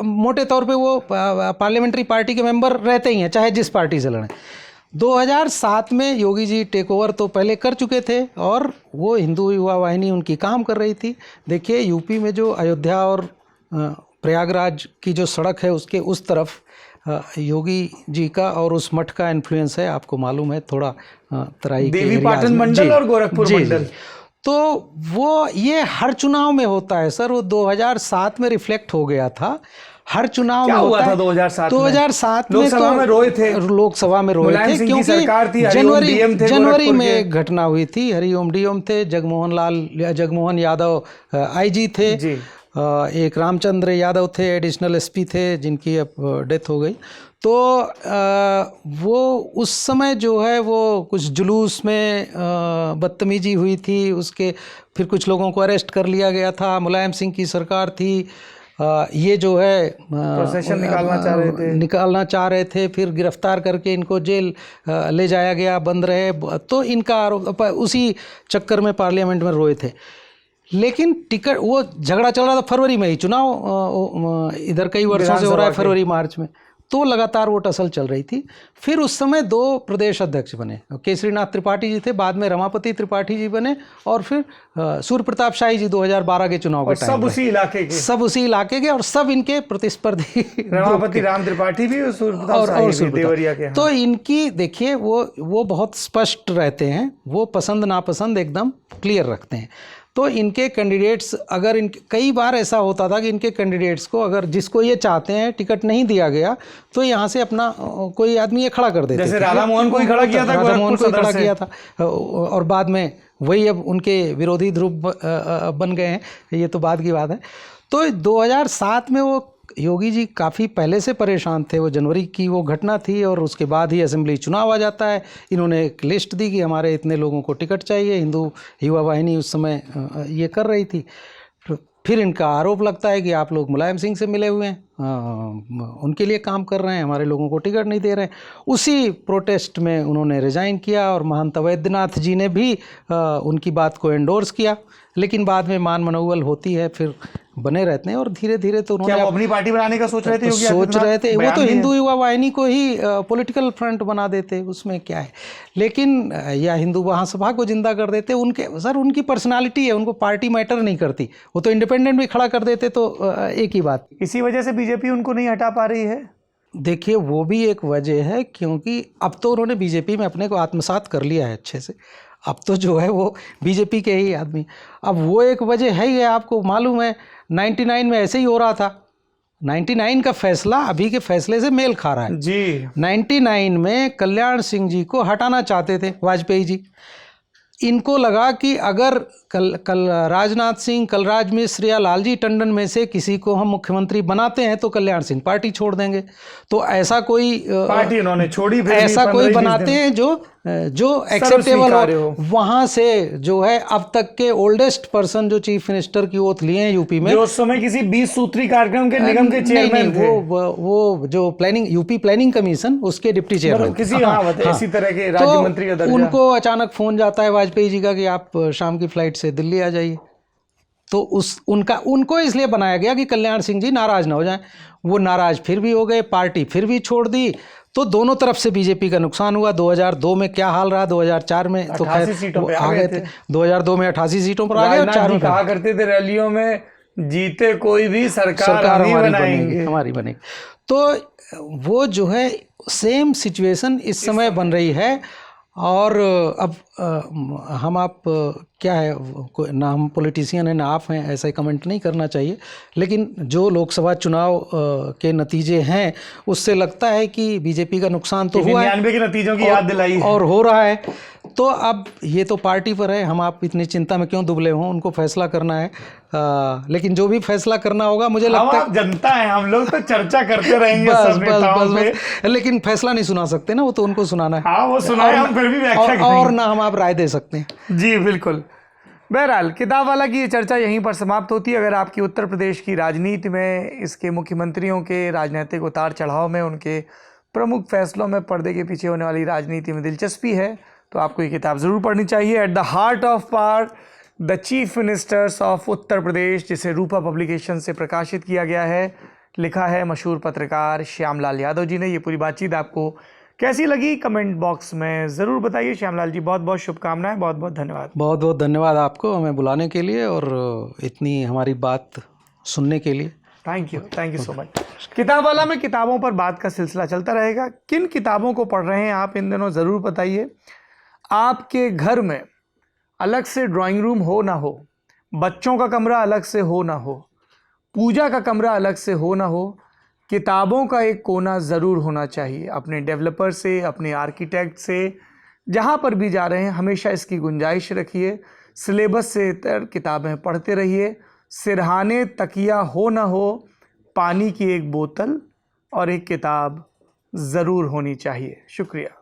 मोटे तौर पे वो पार्लियामेंट्री पार्टी के मेंबर रहते ही हैं, चाहे जिस पार्टी से लड़ें। 2007 में योगी जी टेक ओवर तो पहले कर चुके थे और वो हिंदू युवा वाहिनी उनकी काम कर रही थी। देखिए, यूपी में जो अयोध्या और प्रयागराज की जो सड़क है, उसके उस तरफ योगी जी का और उस मठ का इन्फ्लुएंस है। आपको मालूम है, थोड़ा तराई
देवी पाटन मंडल और गोरखपुर मंडल।
तो वो ये हर चुनाव में होता है सर। वो 2007 में रिफ्लेक्ट हो गया था, हर चुनाव में
हुआ था। 2007 में
लोकसभा
में रोए थे,
क्योंकि जनवरी में एक घटना हुई थी। हरिओम डीओम थे, जगमोहन यादव IG थे, एक रामचंद्र यादव थे, एडिशनल SP थे, जिनकी अब डेथ हो गई। तो वो उस समय जो है वो कुछ जुलूस में बदतमीजी हुई थी, उसके फिर कुछ लोगों को अरेस्ट कर लिया गया था। मुलायम सिंह की सरकार थी, ये जो है
प्रोसेशन निकालना चाह रहे थे, फिर गिरफ्तार करके इनको जेल ले जाया गया, बंद रहे। तो इनका आरोप, उसी चक्कर में पार्लियामेंट में रोए थे। लेकिन टिकट, वो झगड़ा चल रहा था फरवरी में ही, चुनाव इधर कई वर्षों से हो रहा है, फरवरी मार्च में, तो लगातार वो टसल चल रही थी। फिर उस समय 2 प्रदेश अध्यक्ष बने, केसरीनाथ त्रिपाठी जी थे, बाद में रमापति त्रिपाठी जी बने, और फिर सूर्य प्रताप शाही जी 2012 के चुनाव के टाइम, सब उसी इलाके के और सब इनके प्रतिस्पर्धी रमापति राम त्रिपाठी भी और सूर्य देवरिया के।
तो इनकी देखिए, वो बहुत स्पष्ट रहते हैं, वो पसंद नापसंद एकदम क्लियर रखते हैं। तो इनके कैंडिडेट्स, अगर कई बार ऐसा होता था कि इनके कैंडिडेट्स को, अगर जिसको ये चाहते हैं टिकट नहीं दिया गया, तो यहाँ से अपना कोई आदमी ये खड़ा कर देते,
जैसे राधा मोहन को ही खड़ा किया था,
और बाद में वही अब उनके विरोधी ध्रुव बन गए हैं। ये तो बाद की बात है। तो 2007 में वो योगी जी काफ़ी पहले से परेशान थे। वो जनवरी की वो घटना थी और उसके बाद ही असेंबली चुनाव आ जाता है। इन्होंने एक लिस्ट दी कि हमारे इतने लोगों को टिकट चाहिए। हिंदू युवा वाहिनी उस समय ये कर रही थी। फिर इनका आरोप लगता है कि आप लोग मुलायम सिंह से मिले हुए हैं, उनके लिए काम कर रहे हैं, हमारे लोगों को टिकट नहीं दे रहे हैं। उसी प्रोटेस्ट में उन्होंने रिज़ाइन किया और महंत वैद्यनाथ जी ने भी उनकी बात को एंडोर्स किया। लेकिन बाद में मान मनौवल होती है, फिर बने रहते हैं और धीरे धीरे तो
क्या वो अपनी पार्टी बनाने का सोच रहे थे?
सोच रहे थे वो तो हिंदू युवा वाहिनी को ही पॉलिटिकल फ्रंट बना देते, उसमें क्या है। लेकिन या हिंदू महासभा को जिंदा कर देते। उनकी पर्सनालिटी है, उनको पार्टी मैटर नहीं करती। वो तो इंडिपेंडेंट भी खड़ा कर देते तो एक ही बात।
इसी वजह से बीजेपी उनको नहीं हटा पा रही है।
देखिए वो भी एक वजह है, क्योंकि अब तो उन्होंने बीजेपी में अपने को आत्मसात कर लिया है अच्छे से। अब तो जो है वो बीजेपी के ही आदमी। अब वो एक वजह है ही। आपको मालूम है 99 में ऐसे ही हो रहा था। 99 का फैसला अभी के फैसले से मेल खा रहा है
जी।
99 में कल्याण सिंह जी को हटाना चाहते थे वाजपेयी जी। इनको लगा कि अगर कल राजनाथ सिंह, कलराज मिश्र या लालजी टंडन में से किसी को हम मुख्यमंत्री बनाते हैं तो कल्याण सिंह पार्टी छोड़ देंगे। तो ऐसा कोई
पार्टी उन्होंने छोड़ी,
ऐसा कोई बनाते हैं जो एक्सेप्टेबल हो। वहां से जो है अब तक के ओल्डेस्ट पर्सन जो चीफ मिनिस्टर की ओथ लिए हैं यूपी में,
जो उस समय किसी 20 सूत्री कार्यक्रम के निगम के चेयरमैन थे।
वो जो यूपी प्लानिंग कमीशन उसके डिप्टी चेयरमैन
किसी इसी तरह के राज्य मंत्री का दर्जा।
उनको अचानक फोन जाता है वाजपेयी जी का कि आप शाम की फ्लाइट से दिल्ली आ जाइए। तो उनको इसलिए बनाया गया कि कल्याण सिंह जी नाराज ना हो जाएं। वो नाराज फिर भी हो गए, पार्टी फिर भी छोड़ दी। तो दोनों तरफ से बीजेपी का नुकसान हुआ। 2002 में क्या हाल रहा, 2004 में तो खैर
सीटों पे आ गए थे।
2002 में 88 सीटों पर आ गए और 4 में
कहा करते थे रैलियों में, जीते कोई भी सरकार हमारी बनेगी।
तो वो जो है सेम सिचुएशन इस समय बन रही है। और अब हम आप क्या है ना, हम पॉलिटिशियन हैं ना आप हैं, ऐसा कमेंट नहीं करना चाहिए। लेकिन जो लोकसभा चुनाव के नतीजे हैं उससे लगता है कि बीजेपी का नुकसान तो हुआ है,
99 के नतीजों की याद दिलाई
और हो रहा है। तो अब ये तो पार्टी पर है, हम आप इतनी चिंता में क्यों दुबले हों, उनको फैसला करना है। लेकिन जो भी फैसला करना होगा, मुझे लगता है
जनता है, हम लोग तो चर्चा करते रहेंगे सब नेताओं पे,
लेकिन फैसला नहीं सुना सकते ना, वो तो उनको सुनाना है।
हाँ वो सुनाए, हम फिर भी व्याख्या करेंगे
और ना हम आप राय दे सकते हैं।
जी बिल्कुल। बहरहाल किताब वाला की ये चर्चा यहीं पर समाप्त होती है। अगर आपकी उत्तर प्रदेश की राजनीति में, इसके मुख्यमंत्रियों के राजनीतिक उतार चढ़ाव में, उनके प्रमुख फैसलों में, पर्दे के पीछे होने वाली राजनीति में दिलचस्पी है तो आपको ये किताब ज़रूर पढ़नी चाहिए। At the heart of power, the chief ministers of Uttar Pradesh, जिसे रूपा पब्लिकेशन से प्रकाशित किया गया है। लिखा है मशहूर पत्रकार श्यामलाल यादव जी ने। ये पूरी बातचीत आपको कैसी लगी कमेंट बॉक्स में ज़रूर बताइए। श्यामलाल जी बहुत बहुत शुभकामनाएं, बहुत बहुत धन्यवाद।
बहुत बहुत धन्यवाद आपको हमें बुलाने के लिए और इतनी हमारी बात सुनने के लिए।
Thank you so much. किताब वाला में किताबों पर बात का सिलसिला चलता रहेगा। किन किताबों को पढ़ रहे हैं आप इन दिनों ज़रूर बताइए। आपके घर में अलग से ड्राइंग रूम हो ना हो, बच्चों का कमरा अलग से हो ना हो, पूजा का कमरा अलग से हो ना हो, किताबों का एक कोना ज़रूर होना चाहिए। अपने डेवलपर से, अपने आर्किटेक्ट से, जहाँ पर भी जा रहे हैं हमेशा इसकी गुंजाइश रखिए। सिलेबस से इतर किताबें पढ़ते रहिए। सिरहाने तकिया हो ना हो, पानी की एक बोतल और एक किताब ज़रूर होनी चाहिए। शुक्रिया।